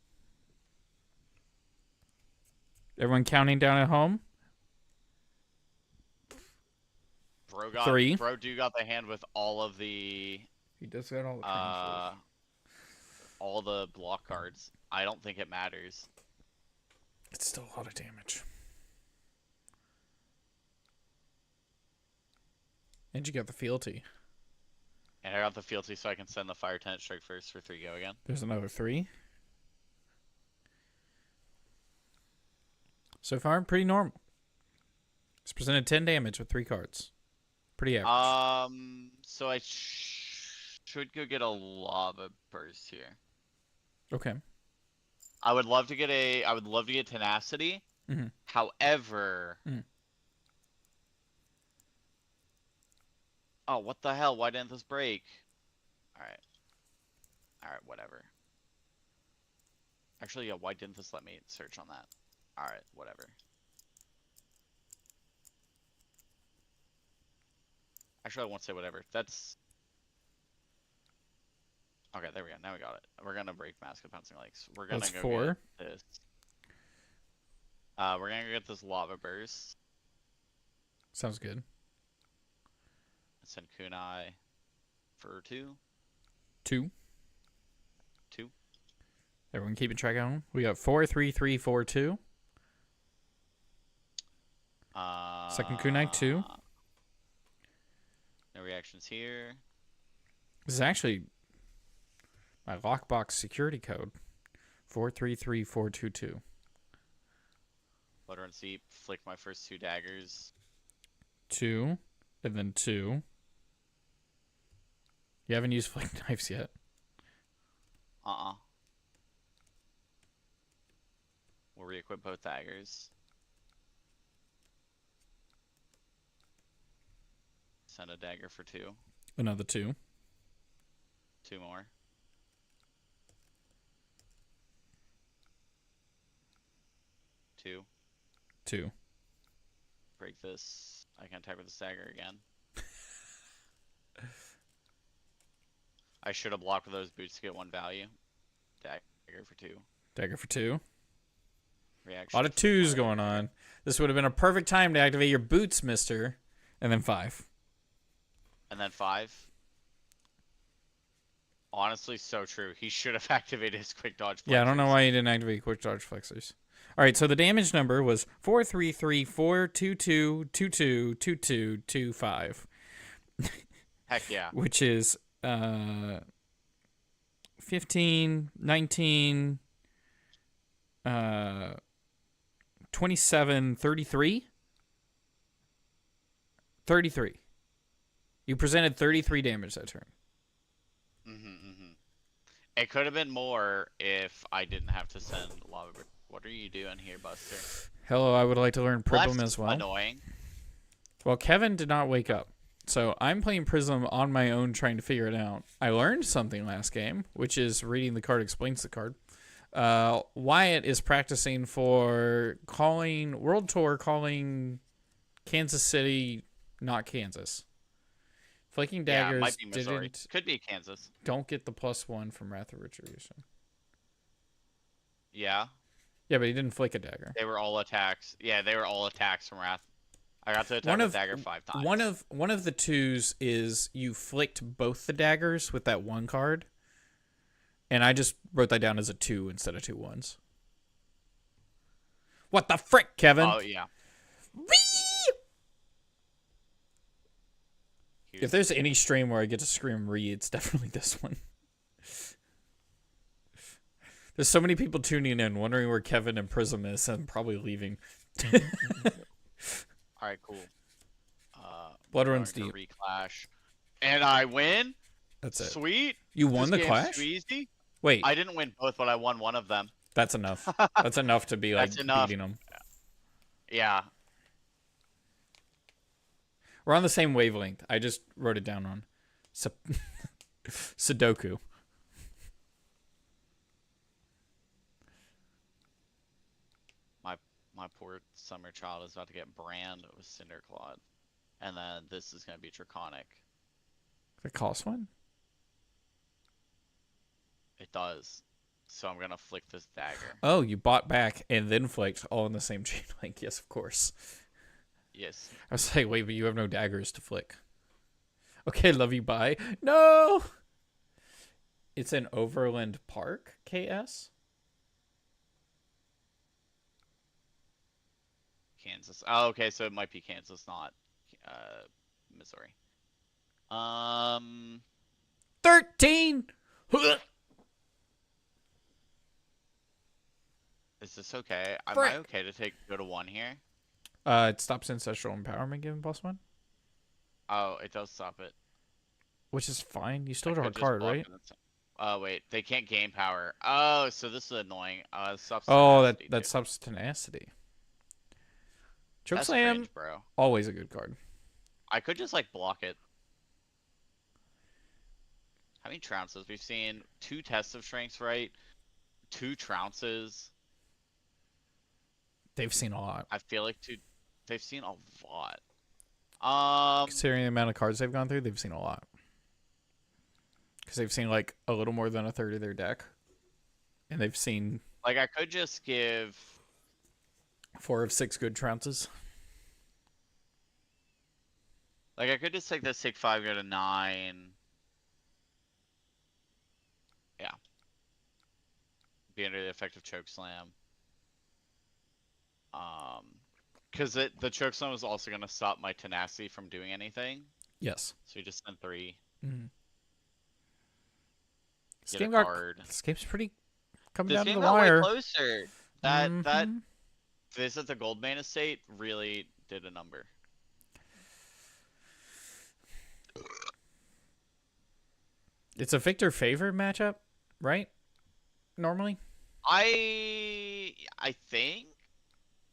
Everyone counting down at home. Bro got 3. Bro got the hand with all of the He does got all the all the block cards. I don't think it matters. It's still a lot of damage. And you got the fealty. And I got the fealty so I can send the fire tenant strike first for 3 go again. There's another 3. So far, pretty normal. It's presented 10 damage with 3 cards. Pretty average. So I should go get a lava burst here. Okay. I would love to get tenacity. Mm-hmm. However, oh, what the hell? Why didn't this break? All right, whatever. Actually, yeah, why didn't this let me search on that? All right, whatever. Actually, I won't say whatever. That's... Okay, there we go. Now we got it. We're gonna break Mask of Pouncing Lakes. We're gonna go 4. get this. We're gonna go get this Lava Burst. Sounds good. Send Kunai for 2. 2. 2. Everyone keeping track of them? We got 4, 3, 3, 4, 2. Second kunai 2. No reactions here. This is actually my lockbox security code. 433422. Butter and Seep. Flick my first 2 daggers. 2. And then 2. You haven't used flick knives yet. We'll re-equip both daggers. Send a dagger for 2. Another 2. 2 more. 2. 2. Break this. I can attack with the dagger again. I should have blocked with those boots to get 1 value. Dagger for 2. Dagger for 2. Reaction. A lot of 2s going on. This would have been a perfect time to activate your boots, mister. And then 5. And then 5. Honestly, so true. He should have activated his quick dodge flexors. Yeah, I don't know why he didn't activate quick dodge flexors. All right, so the damage number was 43342222225. Heck yeah. Which is 15, 19, 27, 33. 33. You presented 33 damage that turn. It could have been more if I didn't have to send lava. What are you doing here, Buster? Hello, I would like to learn Pribm Left as well. annoying. Well, Kevin did not wake up. So I'm playing Prism on my own trying to figure it out. I learned something last game, which is reading the card explains the card. Wyatt is practicing for World Tour, calling Kansas City, not Kansas. Flaking Daggers yeah, might be Missouri. Could be Kansas. Don't get the +1 from Wrath of Retribution. Yeah. Yeah, but he didn't flick a dagger. They were all attacks. Yeah, they were all attacks from Wrath. I got to attack the dagger 5 times. One of the twos is you flicked both the daggers with that one card, and I just wrote that down as a 2 instead of 2 1s. What the frick, Kevin? Oh yeah. If there's any stream where I get to scream "re," it's definitely this one. There's so many people tuning in, wondering where Kevin and Prism is, and probably leaving. All right, cool. Blood runs deep. Reclash, and I win. That's it. Sweet. You won the clash? Easy. Wait. I didn't win both, but I won one of them. That's enough. That's enough to be like beating them. Yeah. We're on the same wavelength. I just wrote it down on Sudoku. My poor summer child is about to get brand with Cinderclad. And then this is going to be Draconic. The cost one? It does. So I'm going to flick this dagger. Oh, you bought back and then flicked all in the same chain link. Yes, of course. Yes. I was like, wait, but you have no daggers to flick. Okay, love you, bye. No! It's in Overland Park, KS? Kansas. Oh, okay, so it might be Kansas, not Missouri. 13! Is this okay? Am I okay to go to 1 here? It stops ancestral empowerment given +1. Oh, it does stop it. Which is fine. You still draw a card, right? Oh, wait. They can't gain power. Oh, so this is annoying. That stops tenacity. That's Chokeslam, cringe, bro. always a good card. I could just, like, block it. How many trounces? We've seen 2 tests of strengths, right? 2 trounces. They've seen a lot. I feel like they've seen a lot. Considering the amount of cards they've gone through, they've seen a lot. Because they've seen, like, a little more than a third of their deck. And they've seen... Like, I could just give... 4 of 6 good trounces. Like, I could just take this, take 5, go to 9. Yeah. Be under the effect of Chokeslam. Because the Chokeslam is also going to stop my tenacity from doing anything. Yes. So you just send 3. Mm-hmm. This game's pretty coming down to the wire. Way closer. This at the Goldman estate really did a number. It's a Victor favor matchup, right? Normally? I think.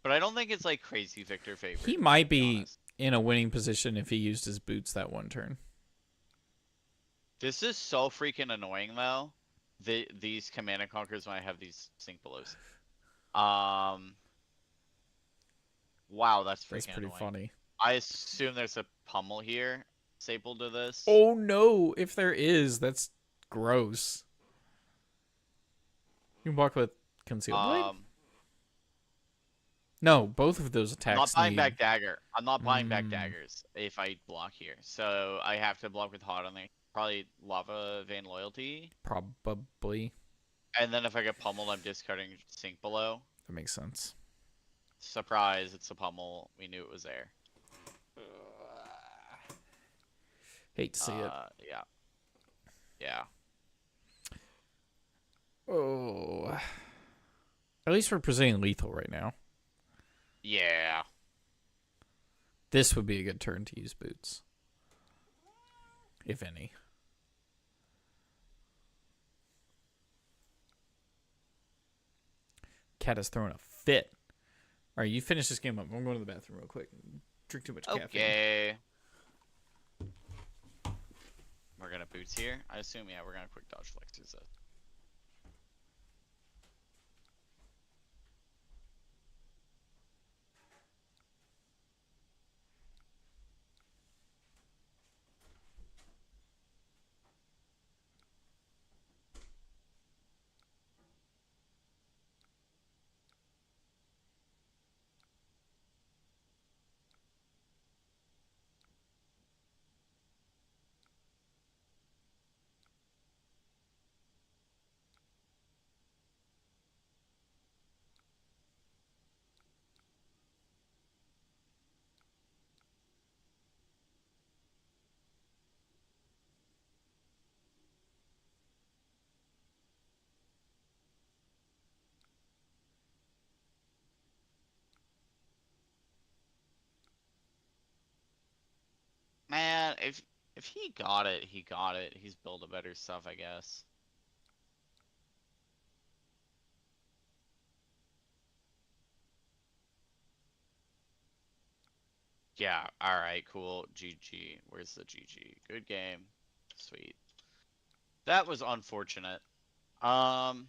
But I don't think it's like crazy Victor favor. He might be in a winning position if he used his boots that one turn. This is so freaking annoying though. These Command and Conquers when I have these Sync Belows. Wow, that's pretty annoying. funny. I assume there's a pummel here stapled to this. Oh no, if there is, that's gross. You can block with Concealed Blade? No, both of those attacks. I'm not buying back dagger. I'm not buying back daggers if I block here. So I have to block with Hot on there. Probably Lava Vein Loyalty. Probably. And then if I get pummeled, I'm discarding Sink Below. That makes sense. Surprise, it's a pummel. We knew it was there. Hate to see it. Yeah. Yeah. Oh. At least we're presenting lethal right now. Yeah. This would be a good turn to use boots. If any. cat is throwing a fit. All right, you finish this game up. I'm going to the bathroom real quick. Drink too much caffeine. Okay. We're gonna boots here. I assume, yeah, we're gonna quick dodge flexes though. Man, if he got it, he got it. He's built a better stuff, I guess. Yeah, alright, cool. GG. Where's the GG? Good game. Sweet. That was unfortunate. Damage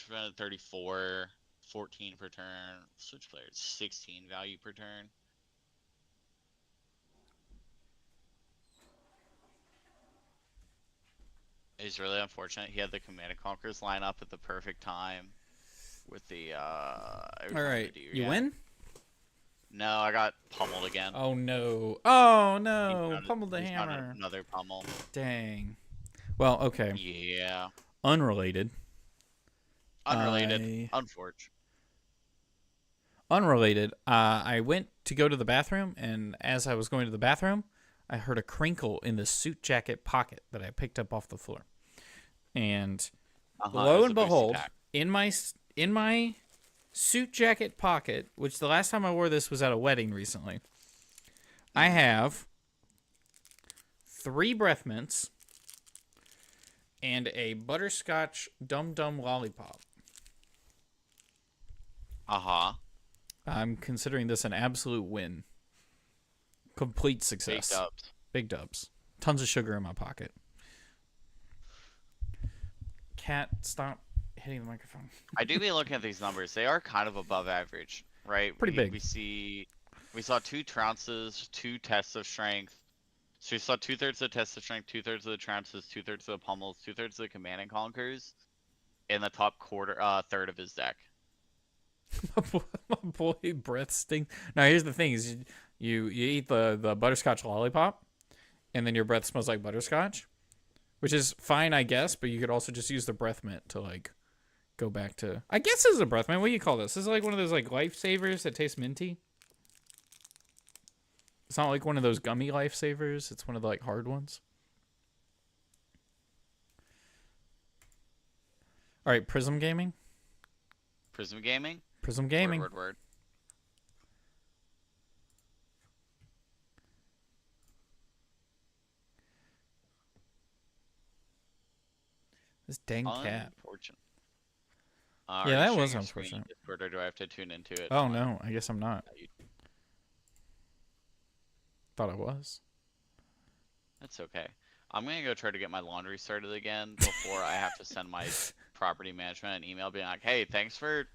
prevented 34, 14 per turn. Switch players 16 value per turn. It's really unfortunate. He had the Command and Conquerors line up at the perfect time with the Alright, you win? No, I got pummeled again. Oh no. Oh no. Pummeled the He's hammer. Another pummel. Dang. Well, okay. Yeah. Unrelated. Unfortunate. Unrelated. I went to go to the bathroom, and as I was going to the bathroom, I heard a crinkle in the suit jacket pocket that I picked up off the floor. And lo and behold, in my suit jacket pocket, which the last time I wore this was at a wedding recently, I have 3 breath mints and a butterscotch Dum Dum lollipop. I'm considering this an absolute win. Complete success. Big dubs. Big dubs. Tons of sugar in my pocket. Cat, stop hitting the microphone. I do be looking at these numbers. They are kind of above average, right? Pretty big. We saw 2 trounces, 2 tests of strength. So we saw 2/3 of the tests of strength, 2/3 of the trounces, 2/3 of the pummels, 2/3 of the command and conquers in the top third of his deck. My boy breath stink. Now here's the thing: is you eat the butterscotch lollipop, and then your breath smells like butterscotch, which is fine, I guess. But you could also just use the breath mint to like go back to. I guess this is a breath mint. What do you call this? This is like one of those like lifesavers that taste minty. It's not like one of those gummy lifesavers. It's one of the like hard ones. All right, Pribm Gaming. Pribm Gaming. Pribm Gaming. Word. This dang cat. Unfortunate. Yeah, that was unfortunate. Discord, or do I have to tune into it? Oh no, I guess I'm not. Thought I was. That's okay. I'm gonna go try to get my laundry started again before I have to send my property management an email being like, "Hey, thanks for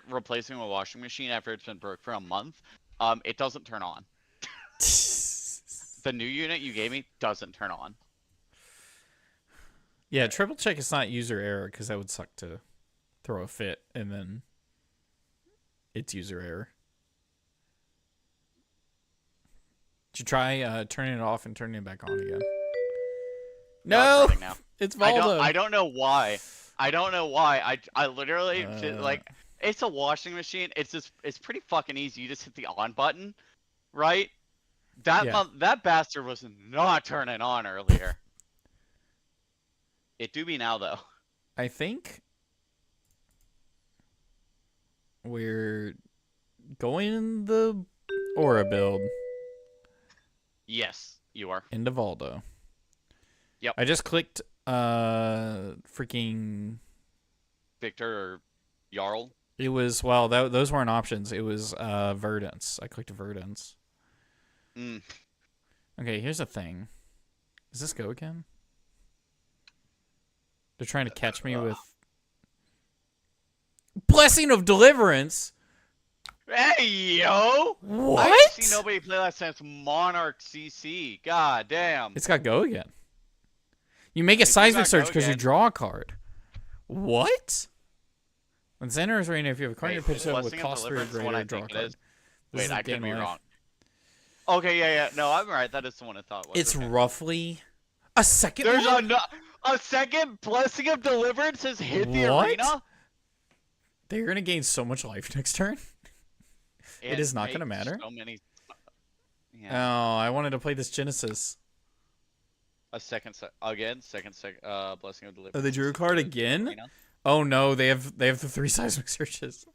replacing my washing machine after it's been broke for a month. It doesn't turn on. The new unit you gave me doesn't turn on." Yeah, triple check it's not user error because that would suck to throw a fit and then it's user error. Did you try turning it off and turning it back on again? No, it's Valdo. I don't know why. I literally like, it's a washing machine. It's pretty fucking easy. You just hit the on button, right? That bastard was not turning on earlier. It do be now though. I think we're going the Aura build. Yes, you are. Into Valdo. Yep. I just clicked freaking Victor or Jarl. It was, well, those weren't options. It was Verdance. I clicked Verdance. Mm. Okay, here's the thing. Does this go again? They're trying to catch me with Blessing of Deliverance. Hey, yo! What? I've seen nobody play that since Monarch CC. God damn. It's got go again. You make a It's seismic got search go because you again. draw a card. What? When Xander is arena, if you have a card in your pitch with Blessing of cost 3 or Deliverance is the one greater, I draw a think it card. is. This is Wait, a I could game be life. wrong. Okay, yeah. No, I'm right. That is the one I thought was. It's okay. roughly a second There's one? a second Blessing of Deliverance has hit the What? arena? They're going to gain so much life next turn. It is not going to matter. So many. Oh, Yeah. I wanted to play this Genesis. A second Blessing of Deliverance. Oh, they drew a card again? Arena? Oh no, they have the 3 seismic searches. Do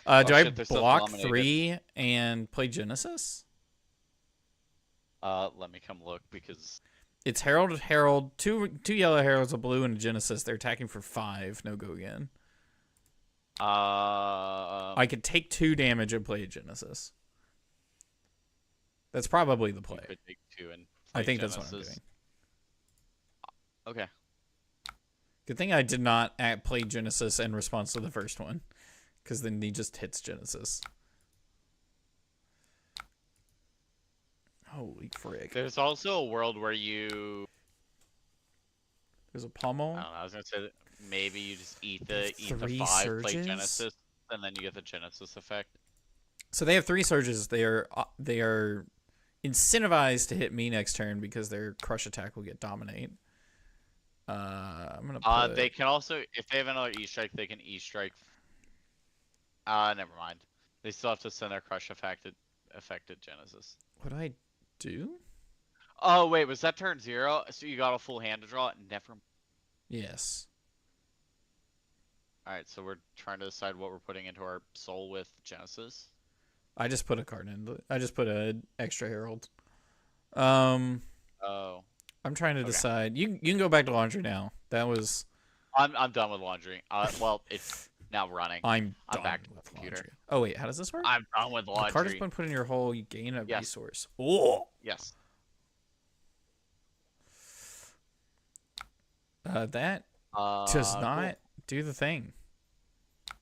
I shit, they're still block dominated. 3 and play Genesis? Let me come look because It's Herald, two yellow heralds, a blue, and a Genesis. They're attacking for 5. No go again. I could take 2 damage and play a Genesis. That's probably the play. you could take 2 and I play think that's what I'm Genesis. doing. Okay. Good thing I did not play Genesis in response to the first one, because then he just hits Genesis. Holy frick. There's also a world where you. There's a pommel. I don't know. I was gonna say that maybe you just eat the 3 5, play surges? Genesis, and then you get the Genesis effect. So they have 3 surges. They are incentivized to hit me next turn because their crush attack will get dominate. I'm gonna put... They can also, if they have another E-strike, they can E-strike. Never mind. They still have to send their crush affected Genesis. What do I do? Oh wait, was that turn 0? So you got a full hand to draw? Never. Yes. All right, so we're trying to decide what we're putting into our soul with Genesis. I just put a card in. I just put an extra herald. Oh. I'm trying to Okay. decide. You can go back to laundry now. That was. I'm done with laundry. Well, it's now running. I'm I'm back to with the computer. laundry. Oh wait, how does this work? I'm done with The card has laundry. been put in your hole. You gain a Yes. resource. Oh. Yes. That does not Cool. do the thing.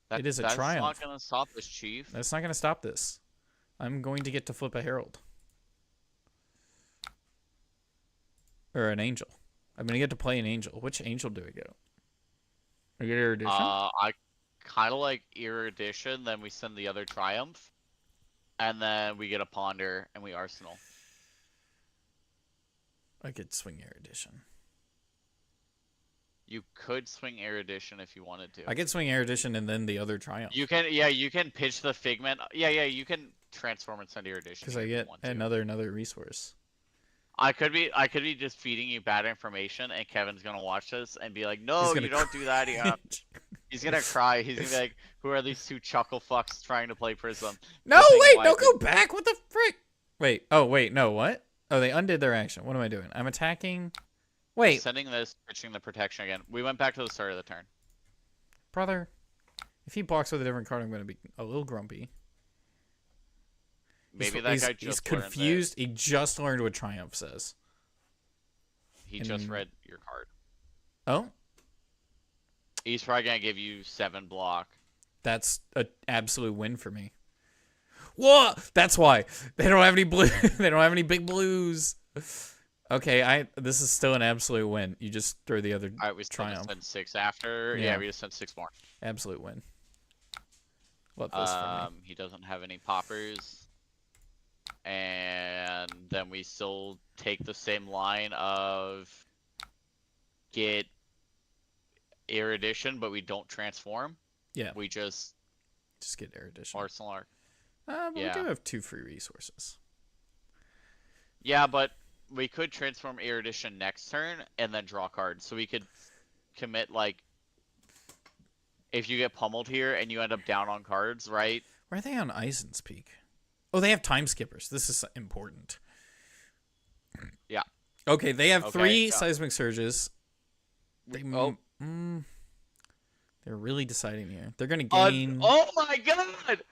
That, It is a that's triumph. not gonna stop this, Chief. That's not going to stop this. I'm going to get to flip a herald. Or an angel. I'm going to get to play an angel. Which angel do I get? I get Erudition? I kind of like Erudition, then we send the other Triumph, and then we get a Ponder, and we Arsenal. I could swing Erudition. You could swing Erudition if you wanted to. I could swing Erudition and then the other Triumph. You can, yeah, you can pitch the Figment. Yeah, you can transform and send Erudition. Because I get another resource. I could be just feeding you bad information, and Kevin's gonna watch this and be like, "No, you don't do that." He's gonna cry. He's gonna be like, "Who are these 2 chuckle fucks trying to play Prism?" No, The thing wait, why no, I go think- back. What the frick? Wait, oh, wait, no, what? Oh, they undid their action. What am I doing? I'm attacking. Wait, Sending this, pitching the protection again. We went back to the start of the turn. brother. If he blocks with a different card, I'm going to be a little grumpy. Maybe that guy just he's learned confused. He just learned what Triumph says. that he just and- read your card. Oh, He's probably gonna give you 7 block. that's an absolute win for me. Whoa! That's why they don't have any blue. They don't have any big blues. Okay, this is still an absolute win. You just throw the other All right, we still Triumph. send 6 after. Yeah. Yeah, we just sent 6 more. Absolute win. Love this for me. He doesn't have any poppers. And then we still take the same line of get Erudition, but we don't transform. Yeah. We just Just get Erudition. Arsenal Arc. But yeah. we do have 2 free resources. Yeah, but we could transform Erudition next turn and then draw cards. So we could commit, like, if you get pummeled here and you end up down on cards, right? Where are they on Eisen's Peak? Oh, they have time skippers. This is important. Yeah. Okay, they have Okay, 3 yeah. seismic surges. They They're really deciding here. They're gonna gain. Oh my god!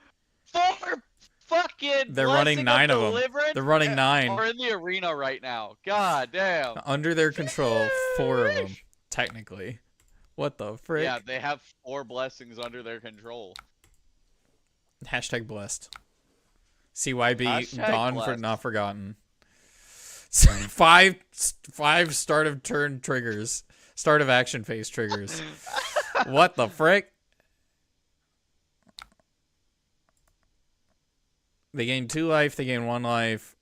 4 fucking. They're running 9 of them. They're running 9. Are in the arena right now. God damn. Under their control, 4 of them, technically. What the frick? Yeah, they have 4 blessings under their control. Hashtag blessed. CYB Hashtag gone blessed. for not forgotten. 5 start of turn triggers. Start of action phase triggers. What the frick? They gain 2 life, they gain 1 life.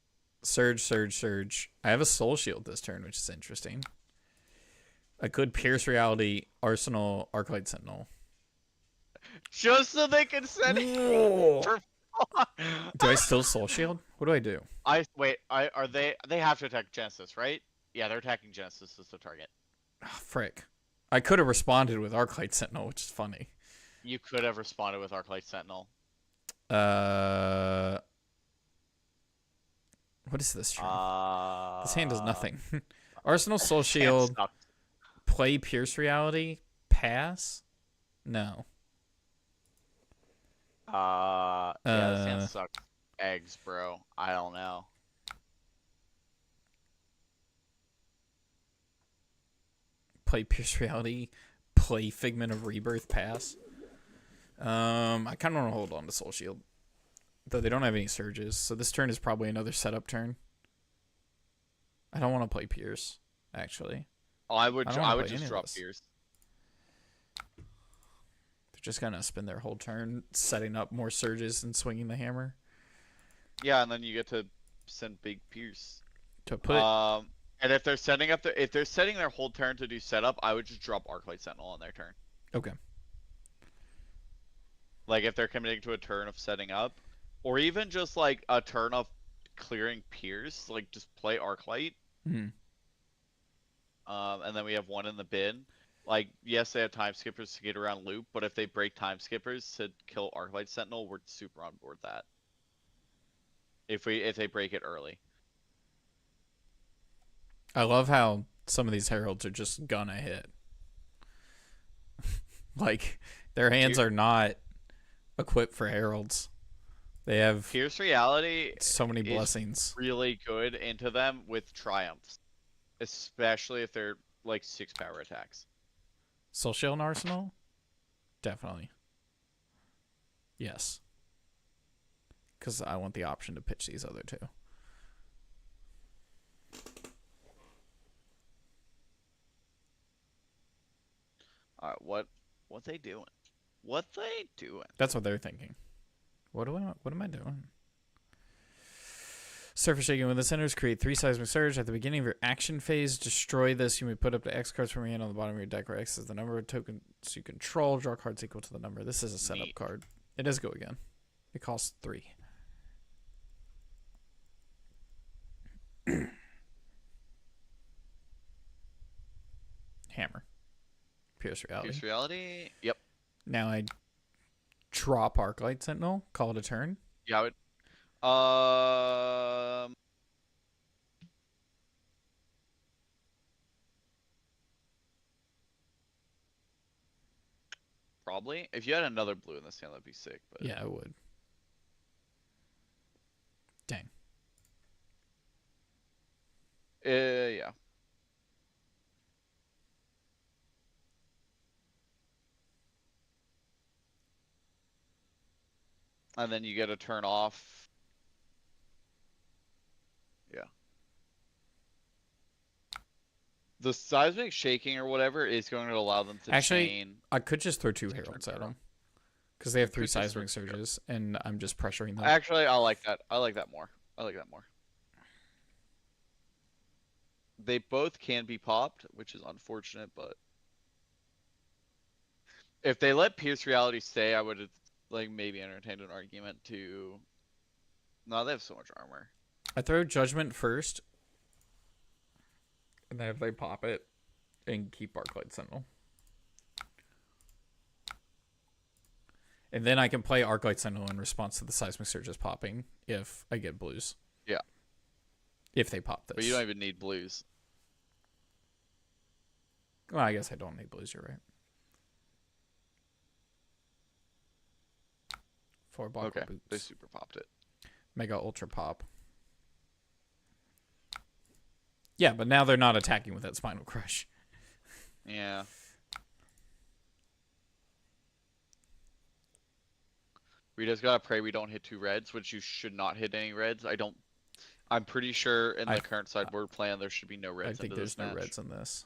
Surge, surge, surge. I have a soul shield this turn, which is interesting. I could Pierce Reality, Arsenal, Arclight Sentinel. Just so they can send it for fun. Do I still soul shield? What do I do? Are they have to attack Genesis, right? Yeah, they're attacking Genesis as the target. Oh, frick. I could have responded with Arclight Sentinel, which is funny. You could have responded with Arclight Sentinel. What is this turn? This hand does nothing. Arsenal Soul Hand Shield, sucks. play Pierce Reality, pass? No. Yeah, this hand sucks. Eggs, bro. I don't know. Play Pierce Reality, play Figment of Rebirth, pass. I kind of want to hold on to Soul Shield. Though they don't have any surges, so this turn is probably another setup turn. I don't want to play Pierce, actually. Oh, I would I don't wanna play just any of drop this. Pierce. They're just going to spend their whole turn setting up more surges and swinging the hammer. Yeah, and then you get to send big Pierce. To put And if they're setting their whole turn to do setup, I would just drop Arclight Sentinel on their turn. Okay. Like if they're committing to a turn of setting up, or even just like a turn of clearing Pierce, like just play Arclight. Hmm. And then we have 1 in the bin. Like, yes, they have time skippers to get around loop, but if they break time skippers to kill Arclight Sentinel, we're super on board that. If they break it early. I love how some of these heralds are just gonna hit. Like, their hands are not equipped for heralds. They have Pierce Reality so many blessings. really good into them with triumphs, especially if they're like 6 power attacks. Soul Shield and Arsenal? Definitely. Yes. Because I want the option to pitch these other 2. Alright, what they doing? What they doing? That's what they're thinking. What am I doing? Surface shaking with the centers. Create 3 seismic surge at the beginning of your action phase. Destroy this. You may put up to X cards from your hand on the bottom of your deck, where X is the number of tokens you control. Draw cards equal to the number. This is a setup Neat. card. It does go again. It costs 3. Hammer. Pierce Reality. Pierce Reality? Yep. Now I drop Arclight Sentinel. Call it a turn. Yeah, I would. Probably. If you had another blue in this hand, that'd be sick. But Yeah, I would. Dang. yeah. And then you get a turn off. Yeah. The seismic shaking or whatever is going to allow them to Actually, chain. I could just throw 2 heralds at them. Because they have 3 Could just throw seismic 2 surges, and I'm just pressuring them. Actually, I like that. I like that more. They both can be popped, which is unfortunate, but if they let Pierce Reality stay, I would have like maybe entertained an argument to. No, they have so much armor. I throw Judgment first, and then if they pop it, and keep Arclight Sentinel. And then I can play Arclight Sentinel in response to the Seismic Surges popping if I get blues. Yeah. If they pop this. But you don't even need blues. Well, I guess I don't need blues, you're right. Floorball Okay, boots. they super popped it. Mega Ultra Pop. Yeah, but now they're not attacking with that Spinal Crush. Yeah. We just gotta pray we don't hit 2 reds, which you should not hit any reds. I'm pretty sure in the current sideboard plan there should be no reds. I think there's no reds in this.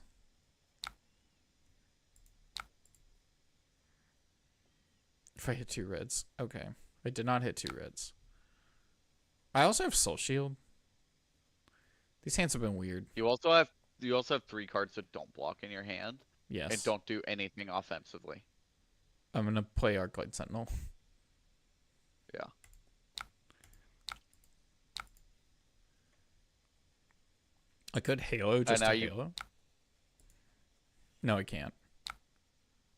If I hit 2 reds. Okay. I did not hit 2 reds. I also have Soul Shield. These hands have been weird. You also have 3 cards that don't block in your hand. Yes. And don't do anything offensively. I'm going to play Arclight Sentinel. Yeah. I could Halo just to Halo. No, I can't.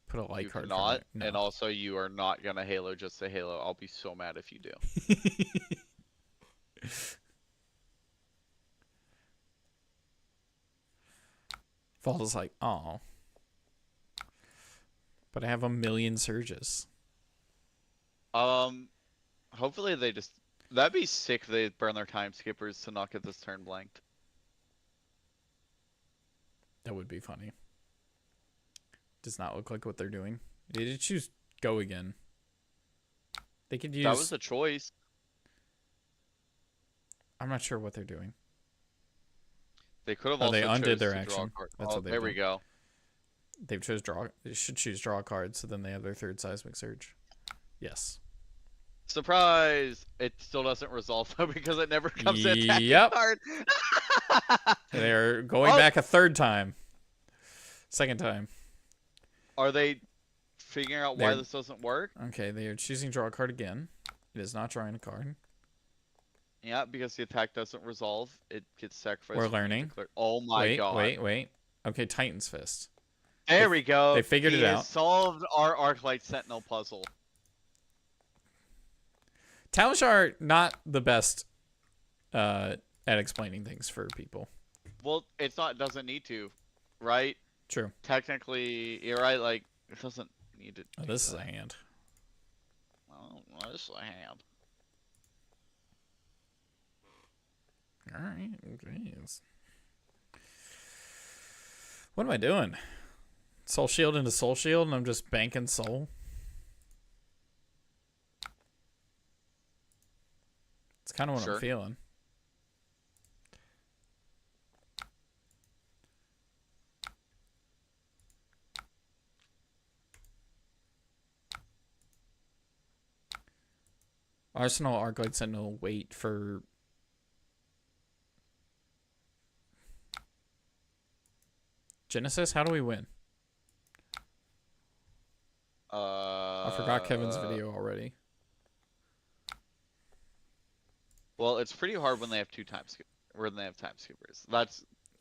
Put a light You card. cannot, no. and also you are not gonna Halo just to Halo. I'll be so mad if you do. Vault is like, oh. But I have a million surges. Hopefully they just... That'd be sick if they burn their time skippers to not get this turn blanked. That would be funny. Does not look like what they're doing. They did choose go again. They could use... That was a choice. I'm not sure what they're doing. They could have also they undid their to action. That's what there we go. They've chose draw. They should choose draw a card, so then they have their 3rd Seismic Surge. Yes. Surprise! It still doesn't resolve though because it never comes to attack card. They're going back a 3rd time. 2nd time. Are they figuring out why this doesn't work? Okay, they are choosing draw a card again. It is not drawing a card. Yeah, because the attack doesn't resolve. It gets sacrificed. We're learning. Oh my god. Wait. Okay, Titan's Fist. There we go. They figured it out. Solved our Arclight Sentinel puzzle. Talishar not the best at explaining things for people. Well, it doesn't need to, right? True. Technically, you're right. Like it doesn't need to. Oh, this is a hand. Oh, well, this is a hand. All right. Jeez. What am I doing? Soul Shield into Soul Shield, and I'm just banking Soul. It's kind of what I'm feeling. Arsenal, Arclight Sentinel, wait for... Genesis? How do we win? I forgot Kevin's video already. Well, it's pretty hard when they have time skippers.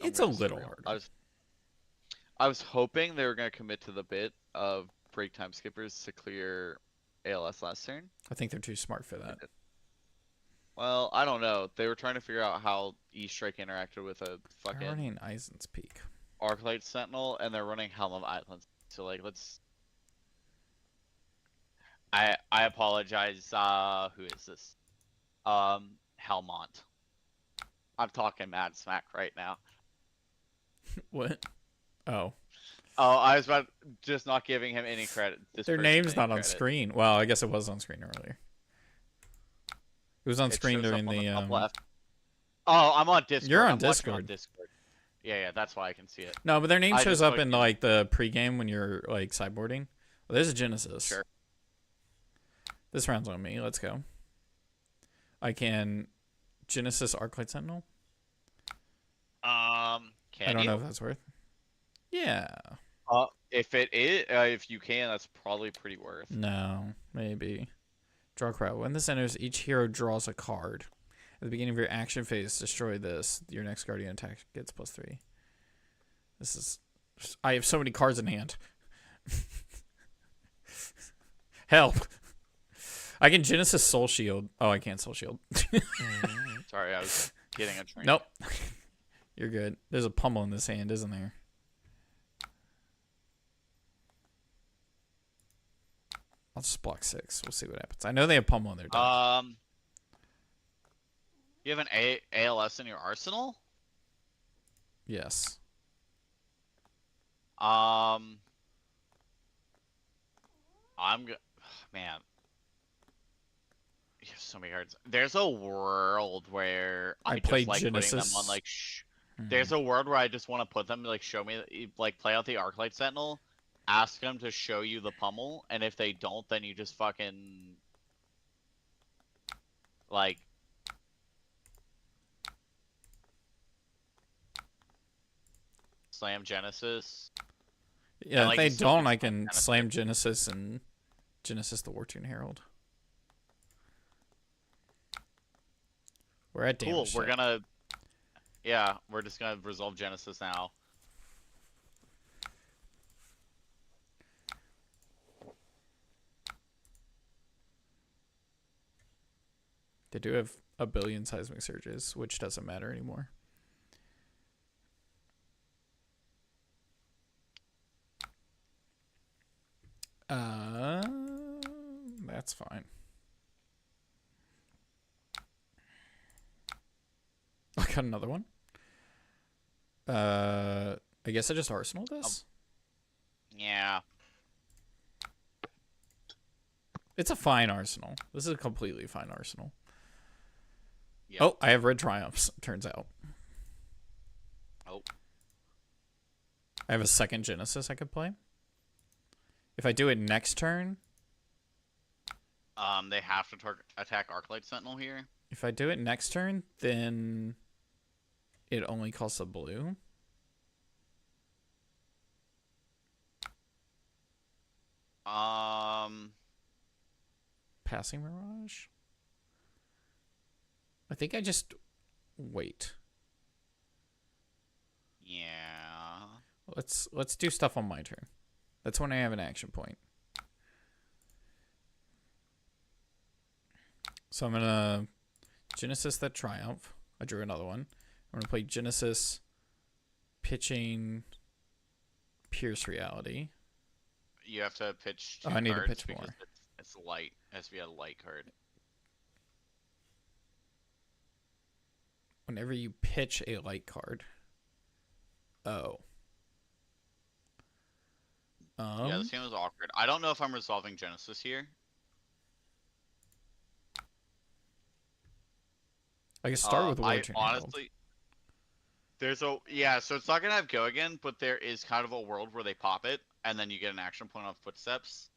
It's a little hard. I was hoping they were going to commit to the bit of break time skippers to clear ALS last turn. I think they're too smart for that. Well, I don't know. They were trying to figure out how E-Strike interacted with a fucking... They're running Eisen's Peak. Arclight Sentinel, and they're running Helm of Islands. So, like, let's... I apologize. Who is this? Helmont. I'm talking mad smack right now. What? Oh. Oh, I was about just not giving him any credit. Their name's not on screen. Well, I guess it was on screen earlier. It was on screen during the left. Oh, I'm on Discord. You're on I'm Discord. on Discord. Yeah, that's why I can see it. No, but their name shows up in like the pregame when you're like sideboarding. Well, there's a Genesis. Sure. This round's on me. Let's go. I can Genesis Arclight Sentinel. I don't know if that's worth. Yeah. If it is, if you can, that's probably pretty worth. No, maybe. Draw crowd. When this enters, each hero draws a card. At the beginning of your action phase, destroy this. Your next Guardian attack gets +3. This is... I have so many cards in hand. Help. I can Genesis Soul Shield. Oh, I can't Soul Shield. Sorry, I was getting a train. Nope. You're good. There's a pummel in this hand, isn't there? I'll just block 6. We'll see what happens. I know they have pummel on their deck. You have an ALS in your arsenal? Yes. Man. You have so many cards. There's a world where I play just like Genesis. putting them on like. There's a world where I just want to put them like show me like play out the Arclight Sentinel, ask them to show you the pummel, and if they don't, then you just fucking like. Slam Genesis. Yeah, and, like, if they still don't, do I some can benefit. slam Genesis and Genesis the Wartune Herald. We're at damage. Cool. We're gonna. Yeah, we're just gonna resolve Genesis now. They do have a billion seismic surges, which doesn't matter anymore. That's fine. I got another one. I guess I just arsenal this. Yeah. It's a fine arsenal. This is a completely fine arsenal. Yep. Oh, I have red triumphs, turns out. Oh. I have a second Genesis I could play. If I do it next turn. They have to attack Arclight Sentinel here. If I do it next turn, then it only costs a blue. Passing Mirage? I think I just wait. Yeah. Let's do stuff on my turn. That's when I have an action point. So I'm gonna Genesis that Triumph. I drew another one. I'm gonna play Genesis pitching Pierce Reality. You have to pitch 2 I need to cards pitch more. because it's light. It has to be a light card. Whenever you pitch a light card. Oh. Yeah, this game was awkward. I don't know if I'm resolving Genesis here. I can start with Wartune Herald. Honestly, so it's not gonna have go again, but there is kind of a world where they pop it, and then you get an action point on Footsteps,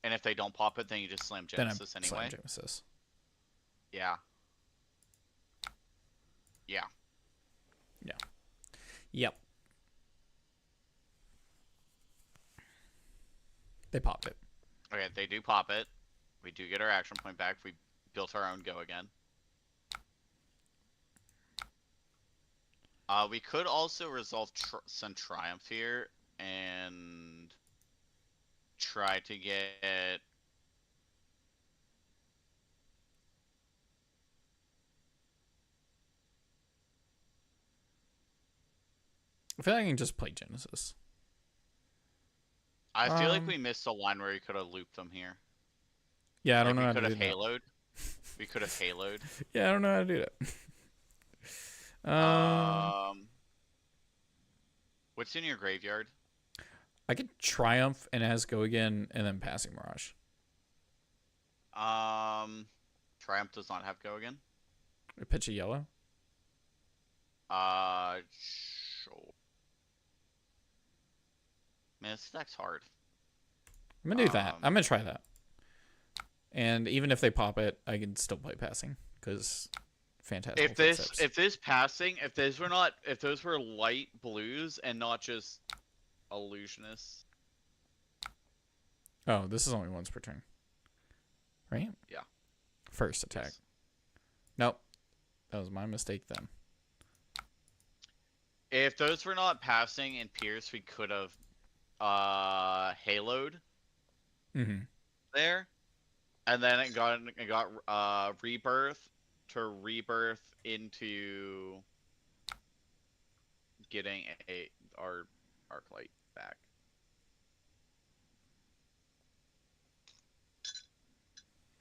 and if they don't pop it, then you just slam Genesis then anyway. Slam Genesis. Yeah. Yeah. Yeah. Yep. They pop it. Okay, they do pop it. We do get our action point back. We built our own go again. We could also resolve some Triumph here and try to get. I feel like I can just play Genesis. I feel like we missed a line where we could have looped them here. Yeah, I don't know we how to could do have that. haloed. We could have haloed. Yeah, I don't know how to do that. What's in your graveyard? I could Triumph and it has go again and then Passing Mirage. Triumph does not have go again. I pitch a yellow. Sure. Man, this deck's hard. I'm gonna do that. I'm gonna try that. And even if they pop it, I can still play Passing because fantastic. If those were light blues and not just illusionists. Oh, this is only once per turn, right? Yeah. First attack. Yes. Nope, that was my mistake then. If those were not passing and Pierce, we could have haloed there, and then it got rebirth to rebirth into getting our Arclight back.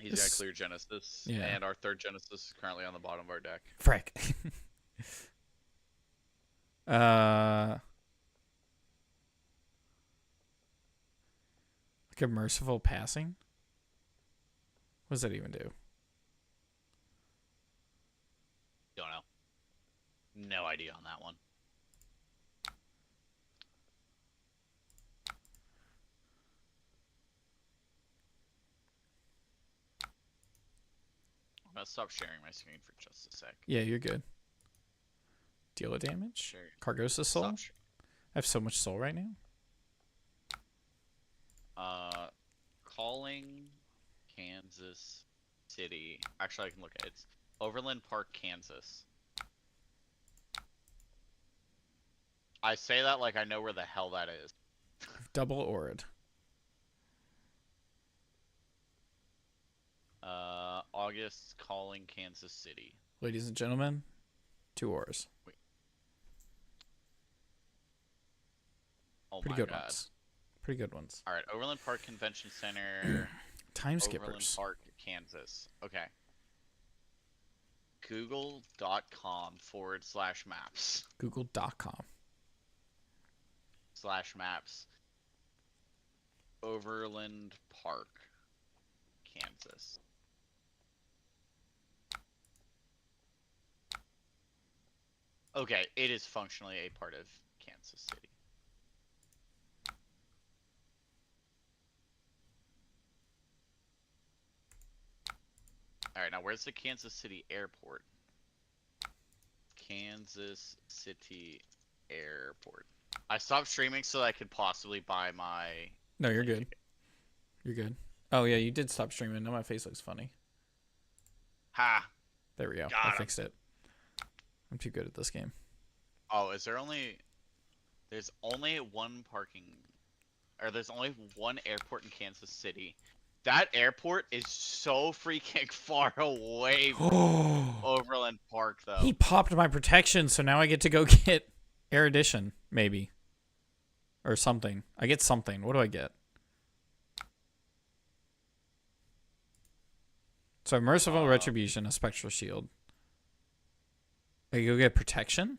He's got clear Genesis, Yeah. and our third Genesis is currently on the bottom of our deck. Frick. Like a merciful passing? What does that even do? Don't know. No idea on that one. I'm gonna stop sharing my screen for just a sec. Yeah, you're good. Deal a damage? Sure. Cargosa soul? I have so much soul right now. Calling Kansas City. Actually, I can look at it. It's Overland Park, Kansas. I say that like I know where the hell that is. Double Orid. August calling Kansas City. Ladies and gentlemen, 2 ores. Wait. Oh Pretty my good god. ones. Pretty good ones. Alright, Overland Park Convention Center. Time Overland skippers. Park, Kansas. Okay. Google.com/maps. Google.com/maps. Overland Park, Kansas. Okay, it is functionally a part of Kansas City. Alright, now where's the Kansas City Airport? Kansas City Airport. I stopped streaming so I could possibly buy my... No, you're good. You're good. Oh, yeah, you did stop streaming. Now my face looks funny. Ha! There we go. Got I him. fixed it. I'm too good at this game. Oh, is there only... There's only one parking... Or there's only one airport in Kansas City. That airport is so freaking far away from Overland Park, though. He popped my protection, so now I get to go get Erudition, maybe. Or something. I get something. What do I get? So Merciful Retribution, a Spectral Shield. I go get Protection?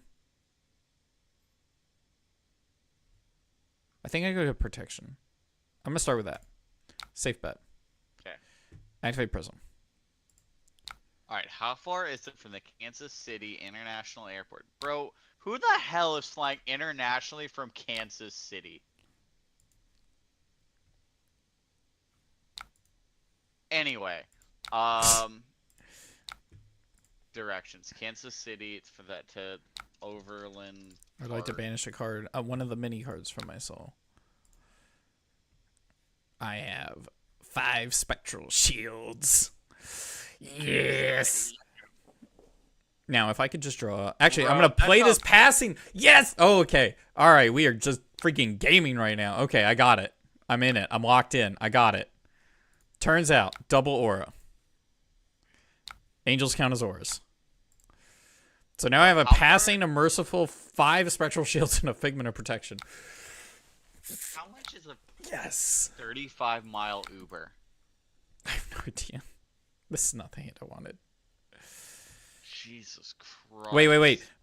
I think I go get Protection. I'm going to start with that. Safe bet. Okay. Activate Prism. Alright, how far is it from the Kansas City International Airport? Bro, who the hell is flying internationally from Kansas City? Anyway, directions. Kansas City for that to Overland I'd like to Park. banish a card. One of the mini cards from my soul. I have 5 Spectral Shields. Yes! Now, if I could just draw... Actually, I'm going to play this passing. Yes! Oh, okay. All right, we are just freaking gaming right now. Okay, I got it. I'm in it. I'm locked in. I got it. Turns out, double aura. Angels count as auras. So now I have a passing, a merciful, 5 Spectral Shields, and a Figment of Protection. How much is a Yes! 35-mile Uber? I have no idea. This is not the hand I wanted. Jesus Christ.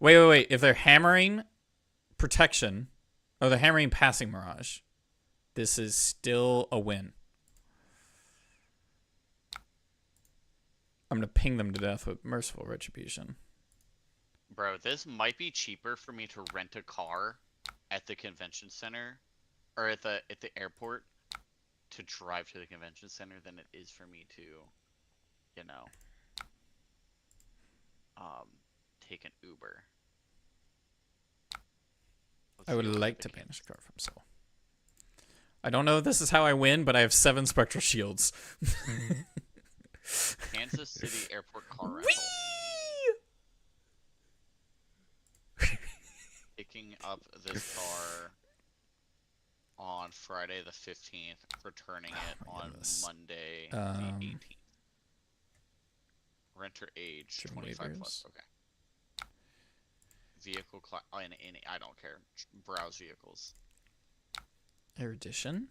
Wait. If they're hammering protection, or they're hammering passing mirage, this is still a win. I'm going to ping them to death with Merciful Retribution. Bro, this might be cheaper for me to rent a car at the convention center, or at the airport, to drive to the convention center than it is for me to, you know, take an Uber. I would like to banish a card from Soul. I don't know if this is how I win, but I have 7 Spectral Shields. Kansas City Airport car rental. Picking up this car on Friday the 15th, returning it on Monday the 18th. Renter age 25 plus. Okay. Vehicle class. I don't care. Browse vehicles. Erudition.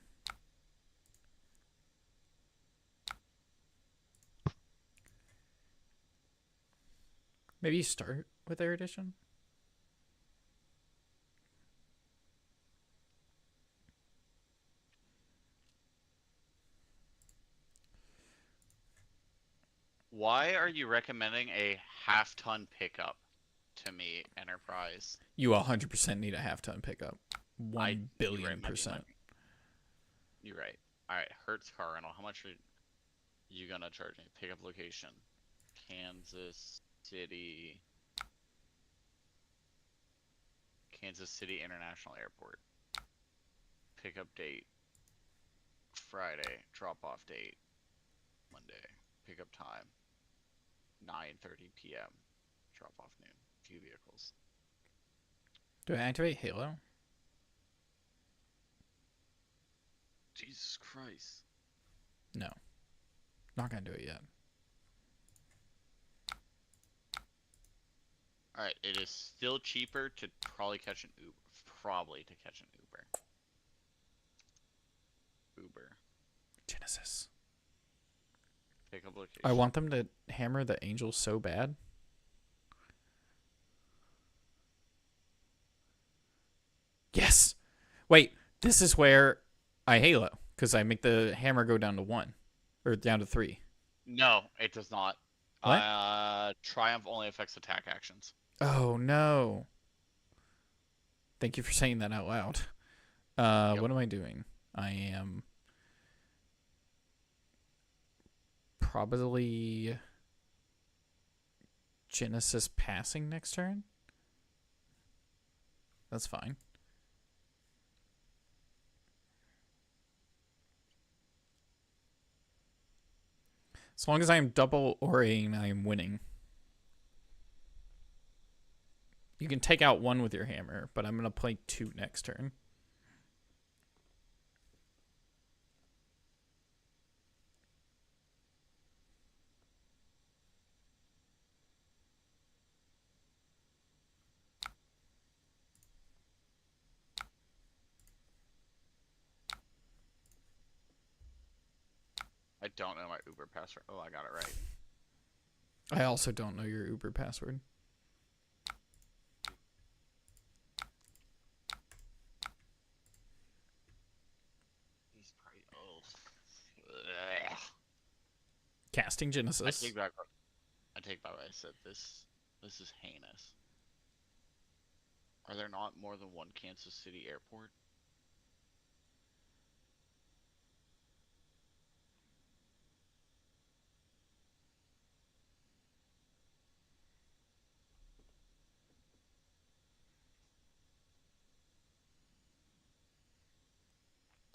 Maybe you start with erudition. Why are you recommending a half-ton pickup to me, Enterprise? You 100% need a half-ton pickup. 1 you're billion right, percent. You're right. All right, Hertz car rental. How much are you gonna charge me? Pickup location, Kansas City International Airport. Pickup date, Friday. Drop-off date, Monday. Pickup time, 9:30 p.m. Drop-off noon. Few vehicles. Do I activate Halo? Jesus Christ. No. Not gonna do it yet. Alright, it is still cheaper to probably catch an Uber. Uber. Genesis. Pickup location. I want them to hammer the Angels so bad. Yes! Wait, this is where I Halo. Because I make the hammer go down to 1. Or down to 3. No, it does not. What? Triumph only affects attack actions. Oh, no. Thank you for saying that out loud. Yep. What am I doing? I am probably Genesis passing next turn. That's fine. As long as I am double orating, I am winning. You can take out 1 with your hammer, but I'm going to play 2 next turn. I don't know my Uber password. Oh, I got it right. I also don't know your Uber password. He's probably Casting Genesis. I take back what I said. This is heinous. Are there not more than one Kansas City airport?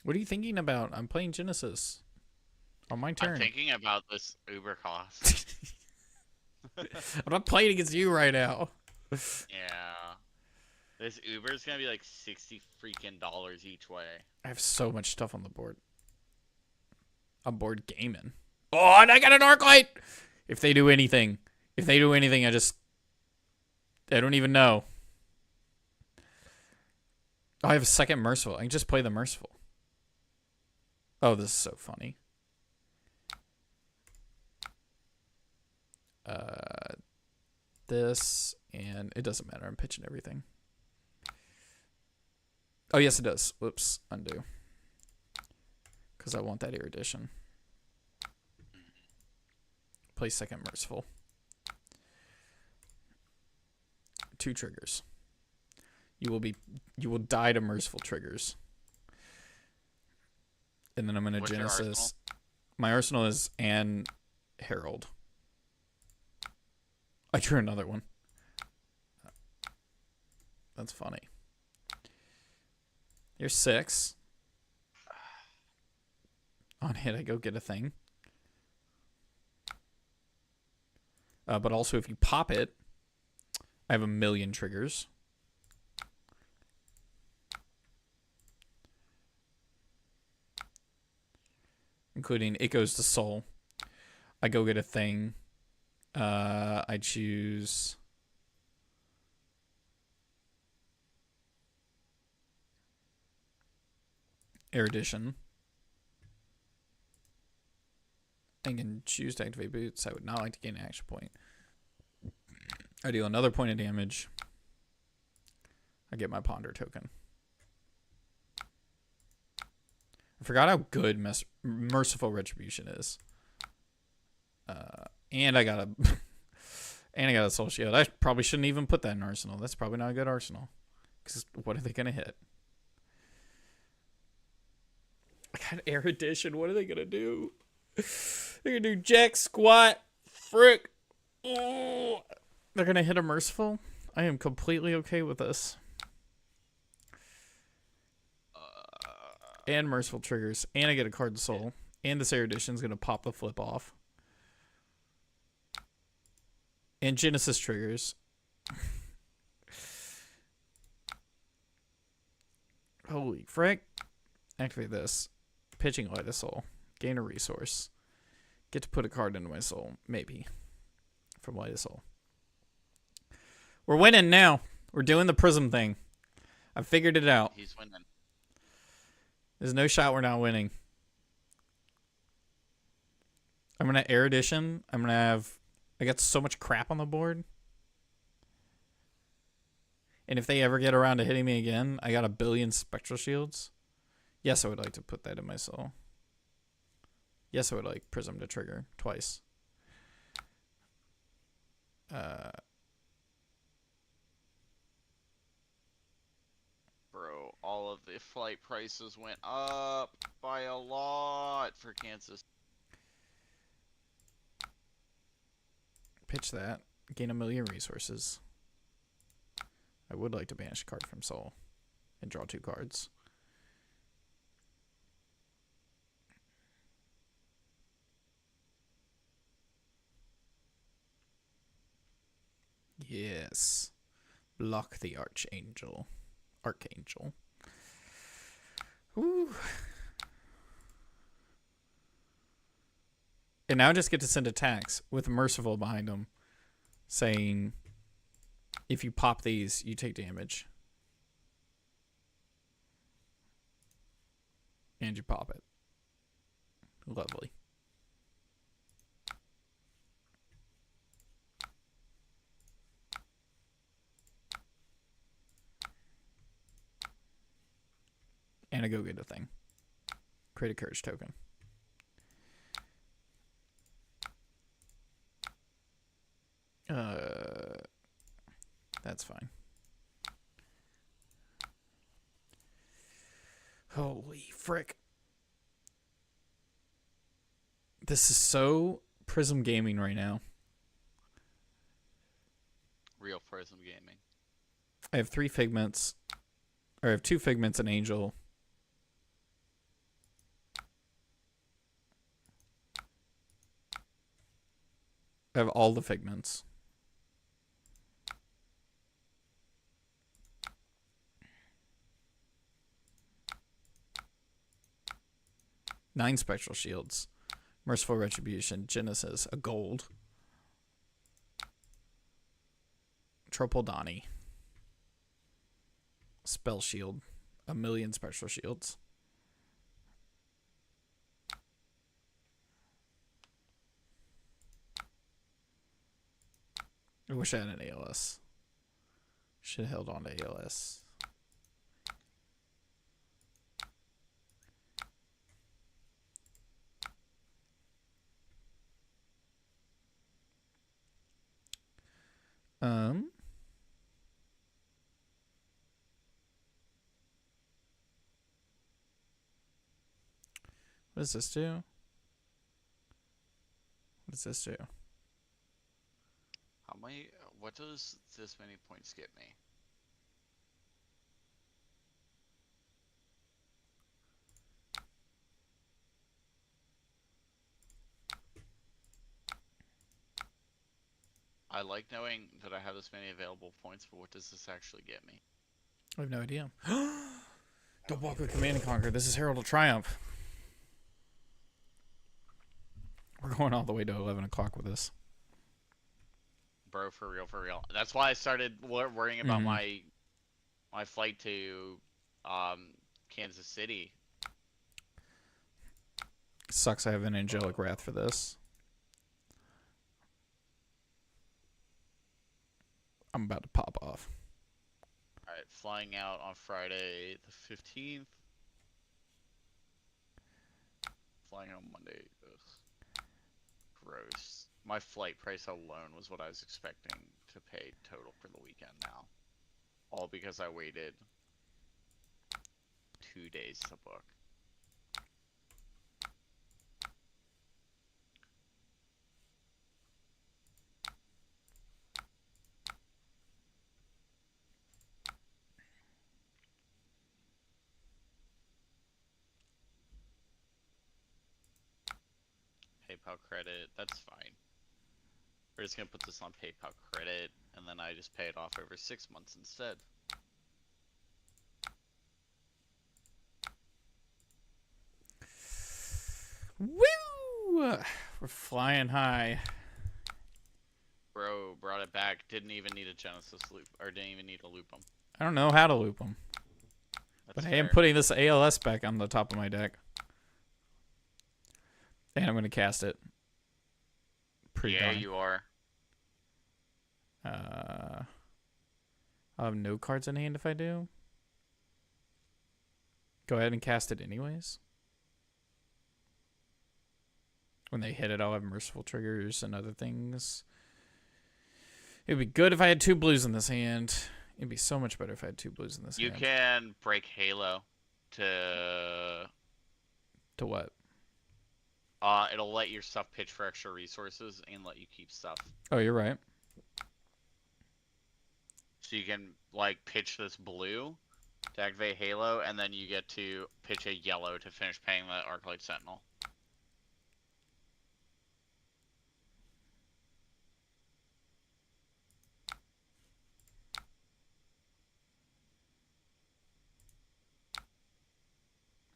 What are you thinking about? I'm playing Genesis. On my turn. I'm thinking about this Uber cost. I'm not playing against you right now. Yeah. This Uber is gonna be like $60 freaking each way. I have so much stuff on the board. I'm bored gaming. Oh, and I got an Arclight! If they do anything, I don't even know. Oh, I have a second Merciful. I can just play the Merciful. Oh, this is so funny. This, and it doesn't matter. I'm pitching everything. Oh, yes, it does. Whoops. Undo. Because I want that erudition. Play second Merciful. 2 triggers. You will die to Merciful triggers. And then I'm gonna Genesis. My arsenal is Anne Herald. I drew another one. That's funny. Here's 6. On hit, I go get a thing. But also, if you pop it, I have 1,000,000 triggers. Including it goes to soul. I go get a thing. I choose erudition. I can choose to activate boots. I would not like to gain an action point. I deal another point of damage. I get my Ponder token. I forgot how good Merciful Retribution is. And I got a and I got a Soul Shield. I probably shouldn't even put that in Arsenal. That's probably not a good Arsenal. Because what are they going to hit? I got Erudition. What are they going to do? They're going to do Jack Squat. Frick. Oh. They're going to hit a Merciful. I am completely okay with this. And Merciful triggers. And I get a card Soul. And this Erudition is going to pop the flip off. And Genesis triggers. Holy frick. Activate this. Pitching Light of Soul. Gain a resource. Get to put a card into my soul. Maybe. From Light of Soul. We're winning now. We're doing the Prism thing. I figured it out. He's winning. There's no shot we're not winning. I'm going to Erudition. I'm going to have... I got so much crap on the board. And if they ever get around to hitting me again, I got a billion Spectral Shields. Yes, I would like to put that in my soul. Yes, I would like Prism to trigger twice. Bro, all of the flight prices went up by a lot for Kansas. Pitch that. Gain 1,000,000 resources. I would like to banish a card from Soul. And draw 2 cards. Yes. Block the Archangel. Archangel. Ooh. And now I just get to send attacks with Merciful behind them, saying, if you pop these, you take damage. And you pop it. Lovely. And I go get a thing. Create a Courage token. That's fine. Holy frick. This is so Prism Gaming right now. Real Prism Gaming. I have 3 Figments. Or I have 2 Figments and Angel. I have all the Figments. Nine Spectral Shields. Merciful Retribution. Genesis. A gold. Triple Donnie. Spell Shield. 1,000,000 Spectral Shields. I wish I had an ALS. Should have held on to ALS. What does this do? What does this do? How many? What does this many points get me? I like knowing that I have this many available points, but what does this actually get me? I have no idea. Don't walk with Command and Conquer. This is Herald of Triumph. We're going all the way to 11 o'clock with this. Bro, for real, for real. That's why I started worrying about my flight to Kansas City. Sucks I have an Angelic Wrath for this. I'm about to pop off. Alright, flying out on Friday the 15th. Flying on Monday. Ugh. Gross. My flight price alone was what I was expecting to pay total for the weekend now. All because I waited 2 days to book. PayPal credit, that's fine. We're just gonna put this on PayPal credit, and then I just pay it off over 6 months instead. Woo! We're flying high. Bro, brought it back. Didn't even need a Genesis loop, or didn't even need to loop them. I don't know how to loop them. But hey, I'm putting this ALS back on the top of my deck. And I'm going to cast it. Yeah, you are. I'll have no cards in hand if I do. Go ahead and cast it anyways. When they hit it, I'll have merciful triggers and other things. It would be good if I had 2 blues in this hand. It'd be so much better if I had 2 blues in this hand. You can break Halo to... To what? It'll let your stuff pitch for extra resources and let you keep stuff. Oh, you're right. So you can, like, pitch this blue to activate Halo, and then you get to pitch a yellow to finish paying the Arclight Sentinel.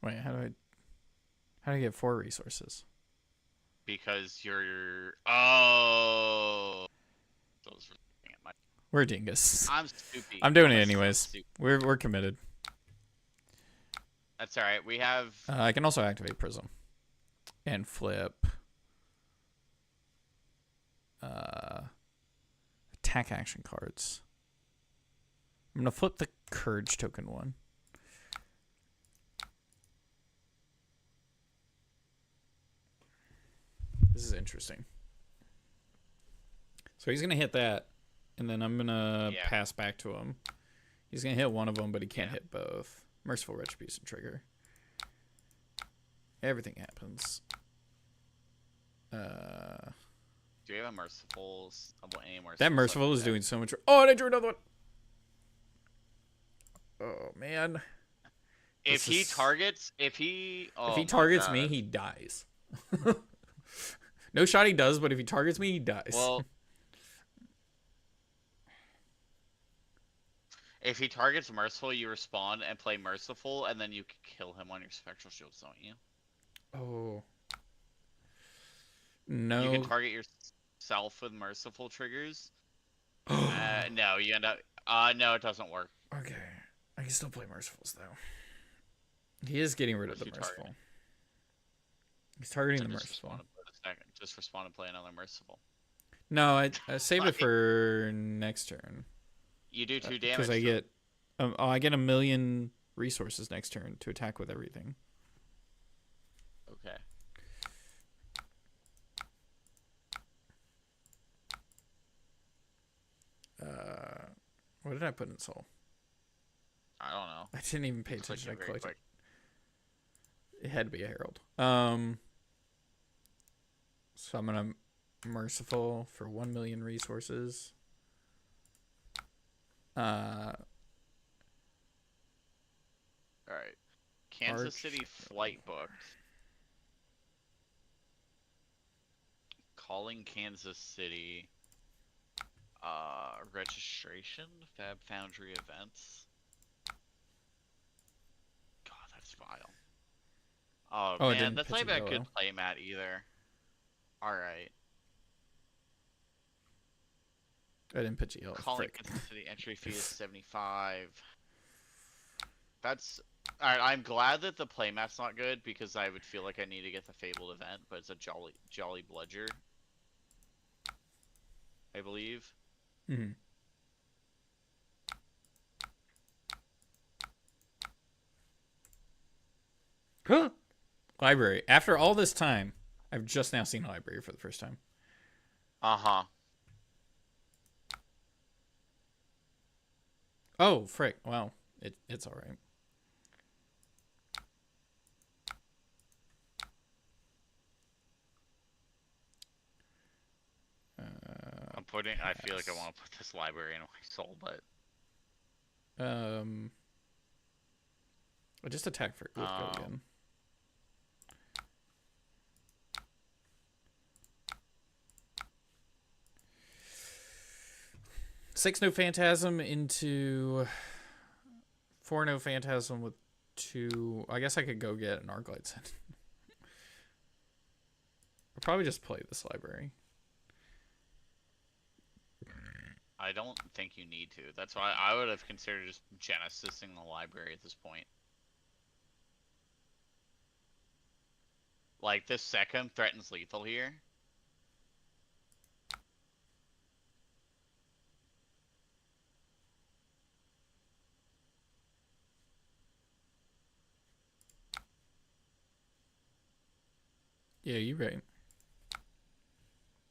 Wait, how do I get 4 resources? Because you're... Oh! We're dingus. I'm stupid. I'm doing it anyways. We're committed. That's alright. We have... I can also activate Prism. And flip. Attack action cards. I'm going to flip the Courage token one. This is interesting. So he's going to hit that, and then I'm going to pass back to him. He's going to hit one of them, but he can't hit both. Merciful Retribution trigger. Everything happens. Do you have a Merciful? That Merciful is doing so much... Oh, and I drew another one! Oh, man. If he targets me, he dies. No shot he does, but if he targets me, he dies. Well, if he targets Merciful, you respond and play Merciful, and then you can kill him on your Spectral Shields, don't you? Oh. No. You can target yourself with Merciful triggers. No, you end up... no, it doesn't work. Okay. I can still play Mercifuls, though. He is getting rid of the Merciful. He's targeting the Merciful. Just respawn and play another Merciful. No, I saved it for next turn. You do 2 damage. Because I get 1 million resources next turn to attack with everything. Okay. What did I put in Soul? I don't know. I didn't even pay attention. I collected. Quick. It had to be a Herald. So I'm gonna Merciful for 1 million resources. Alright. Kansas City flight booked. Calling Kansas City. Registration. Fab Foundry events. God, that's vile. Oh man, that's not even a good playmat either. Alright. I didn't pitch yellow. Calling Kansas City entry fee is 75. That's... Alright, I'm glad that the playmat's not good, because I would feel like I need to get the Fabled event, but it's a Jolly Bludger. I believe. Mm-hmm. Library. After all this time, I've just now seen library for the first time. Uh-huh. Oh, frick. Well, it's all right. I feel like I want to put this library in my soul, but I just attack for go again. Six no phantasm into 4 no phantasm with 2. I guess I could go get an Arclight set. I'll probably just play this library. I don't think you need to. That's why I would have considered just Genesising the library at this point. Like, this second threatens lethal here. Yeah, you're right.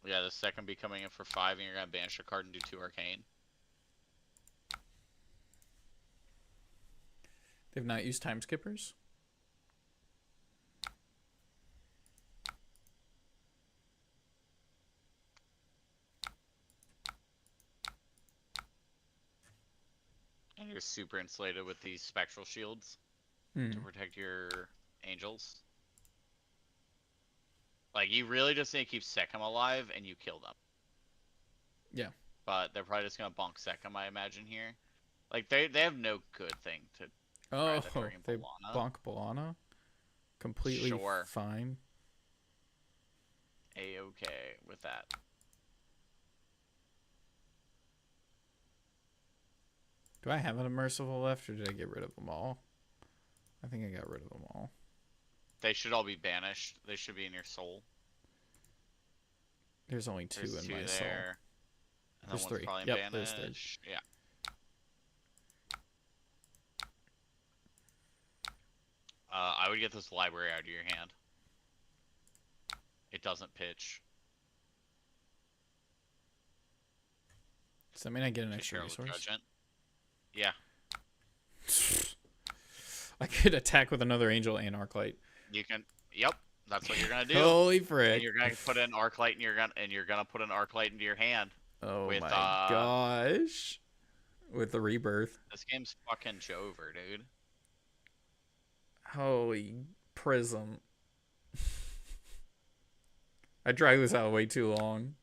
Yeah, the second be coming in for 5, and you're gonna banish a card and do 2 arcane. They've not used time skippers. And you're super insulated with these spectral shields to protect your angels. Like, you really just need to keep Second alive, and you kill them. Yeah. But they're probably just going to bonk Second, I imagine, here. Like, they have no good thing to Oh, they bonk Balana? Completely fine. A-okay with that. Do I have an Immersible left, or did I get rid of them all? I think I got rid of them all. They should all be banished. They should be in your soul. There's only 2 in my soul. And there's 3. Yep, there's 3. Yeah. I would get this library out of your hand. It doesn't pitch. Does that mean I get an extra resource? Judgment. Yeah. I could attack with another angel and Arclight. You can. Yep. That's what you're gonna do. Holy frick! And you're gonna put an Arclight, and you're gonna put an Arclight into your hand. Oh with, my gosh! With the rebirth. This game's fucking Jover, dude. Holy Prism! I dragged this out way too long.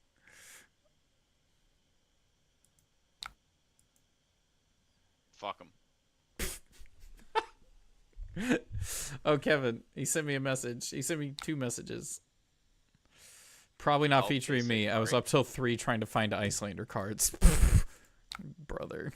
Fuck him. Oh, Kevin, he sent me a message. He sent me 2 messages. Probably not featuring me. I was up till 3 trying to find Icelander cards. Brother.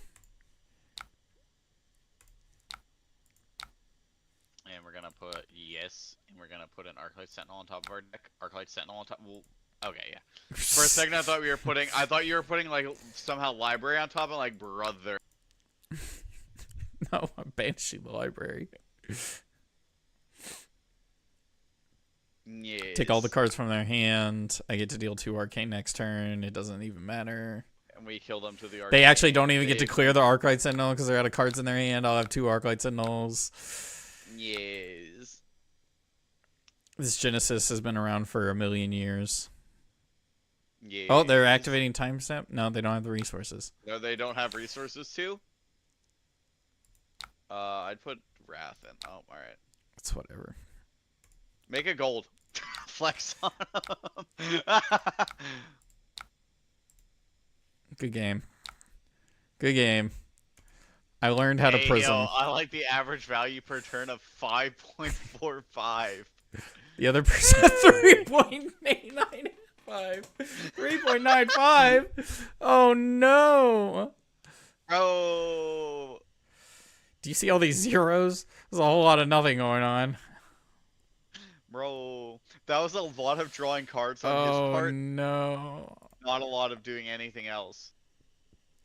And we're gonna put and we're gonna put an Arclight Sentinel on top of our deck. Arclight Sentinel on top. Well, okay, yeah. For a second, I thought you were putting like somehow library on top, and like brother. No, I'm banishing the library. Yes. Take all the cards from their hand. I get to deal 2 arcane next turn. It doesn't even matter. And we kill them to the arcane. They actually don't even get to clear the Arclight Sentinel because they're out of cards in their hand. I'll have 2 Arclight Sentinels. Yes. This Genesis has been around for 1,000,000 years. Yes. Oh, they're activating timestamp? No, they don't have the resources. No, they don't have resources too? I'd put Wrath in. Oh, alright. It's whatever. Make a gold. Flex on them. Good game. Good game. I learned how to prism. Yo, I like the average value per turn of 5.45. The other person 3.895. 3.95. Oh no. Bro. Do you see all these zeros? There's a whole lot of nothing going on. Bro, that was a lot of drawing cards on his part. Oh no. Not a lot of doing anything else.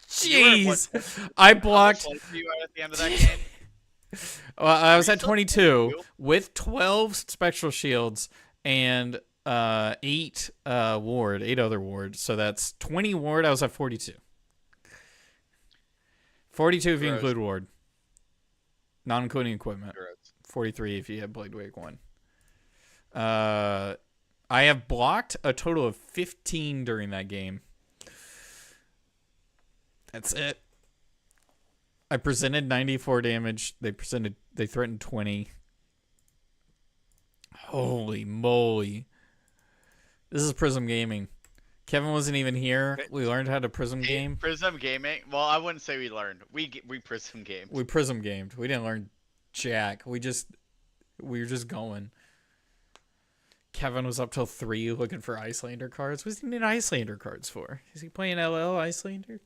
Jeez. I blocked. How much life were you at the end of that game? Well, I Are was you at still 22 22? with 12 spectral shields and 8 ward, 8 other ward. So that's 20 ward. I was at 42. 42 if you Gross. include ward, not including equipment. Gross. 43 if you have Blade Wake 1. I have blocked a total of 15 during that game. That's it. I presented 94 damage. They threatened 20. Holy moly. This is Pribm Gaming. Kevin wasn't even here. We learned how to Pribm game. Pribm gaming. Well, I wouldn't say we learned. We Pribm gamed. We Pribm gamed. We didn't learn jack. We were just going. Kevin was up till 3 looking for Icelander cards. What's he need Icelander cards for? Is he playing LL Icelander?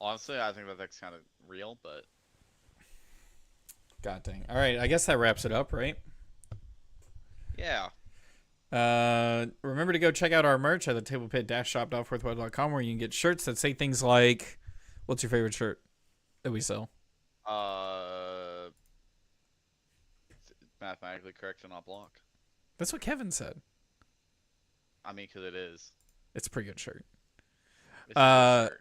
Honestly, I think that's kind of real, but God dang. All right, I guess that wraps it up, right? yeah. Remember to go check out our merch at the tablepit-shop.4thweb.com where you can get shirts that say things like, what's your favorite shirt that we sell? Mathematically correct and not blocked. That's what Kevin said. I mean, because it is. It's a pretty good shirt. It's a good shirt.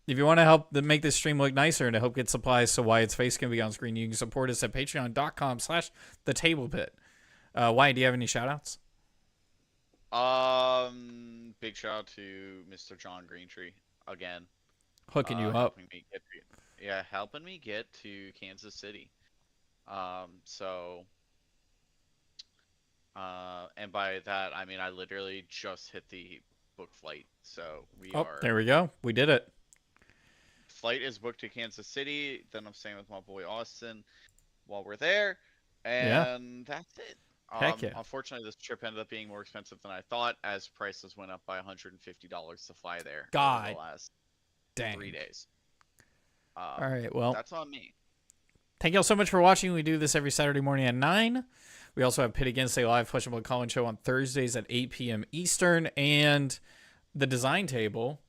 If you want to help make this stream look nicer and to help get supplies so Wyatt's face can be on screen, you can support us at patreon.com/thetablepit. Wyatt, do you have any shout-outs? Big shout out to Mr. John Greentree again. Hooking you up. Helping me get to Kansas City. And by that I mean I literally just hit the book flight. So there we go. We did it. Flight is booked to Kansas City. Then I'm staying with my boy Austin while we're there, and that's it. Heck yeah. Unfortunately, this trip ended up being more expensive than I thought, as prices went up by $150 to fly there over the last 3 days. All right, well, that's on me. Thank you all so much for watching. We do this every Saturday morning at 9. We also have Pit Against a live Flesh and Blood call-in show on Thursdays at 8 p.m. Eastern, and the design table.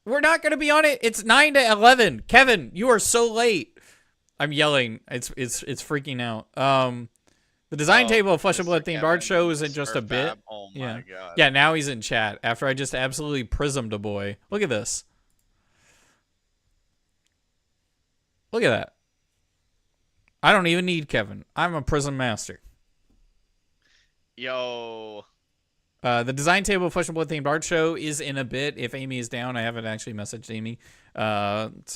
We're not going to be on it. It's 9 to 11. Kevin, you are so late. I'm yelling. It's freaking out. The design table of Flesh and Blood themed art show is in just a bit. Oh my god. Yeah, now he's in chat after I just absolutely prismed a boy. Look at this. Look at that. I don't even need Kevin. I'm a Pribm master. Yo. The design table of Flesh and Blood themed art show is in a bit. If Amy is down, I haven't actually messaged Amy. So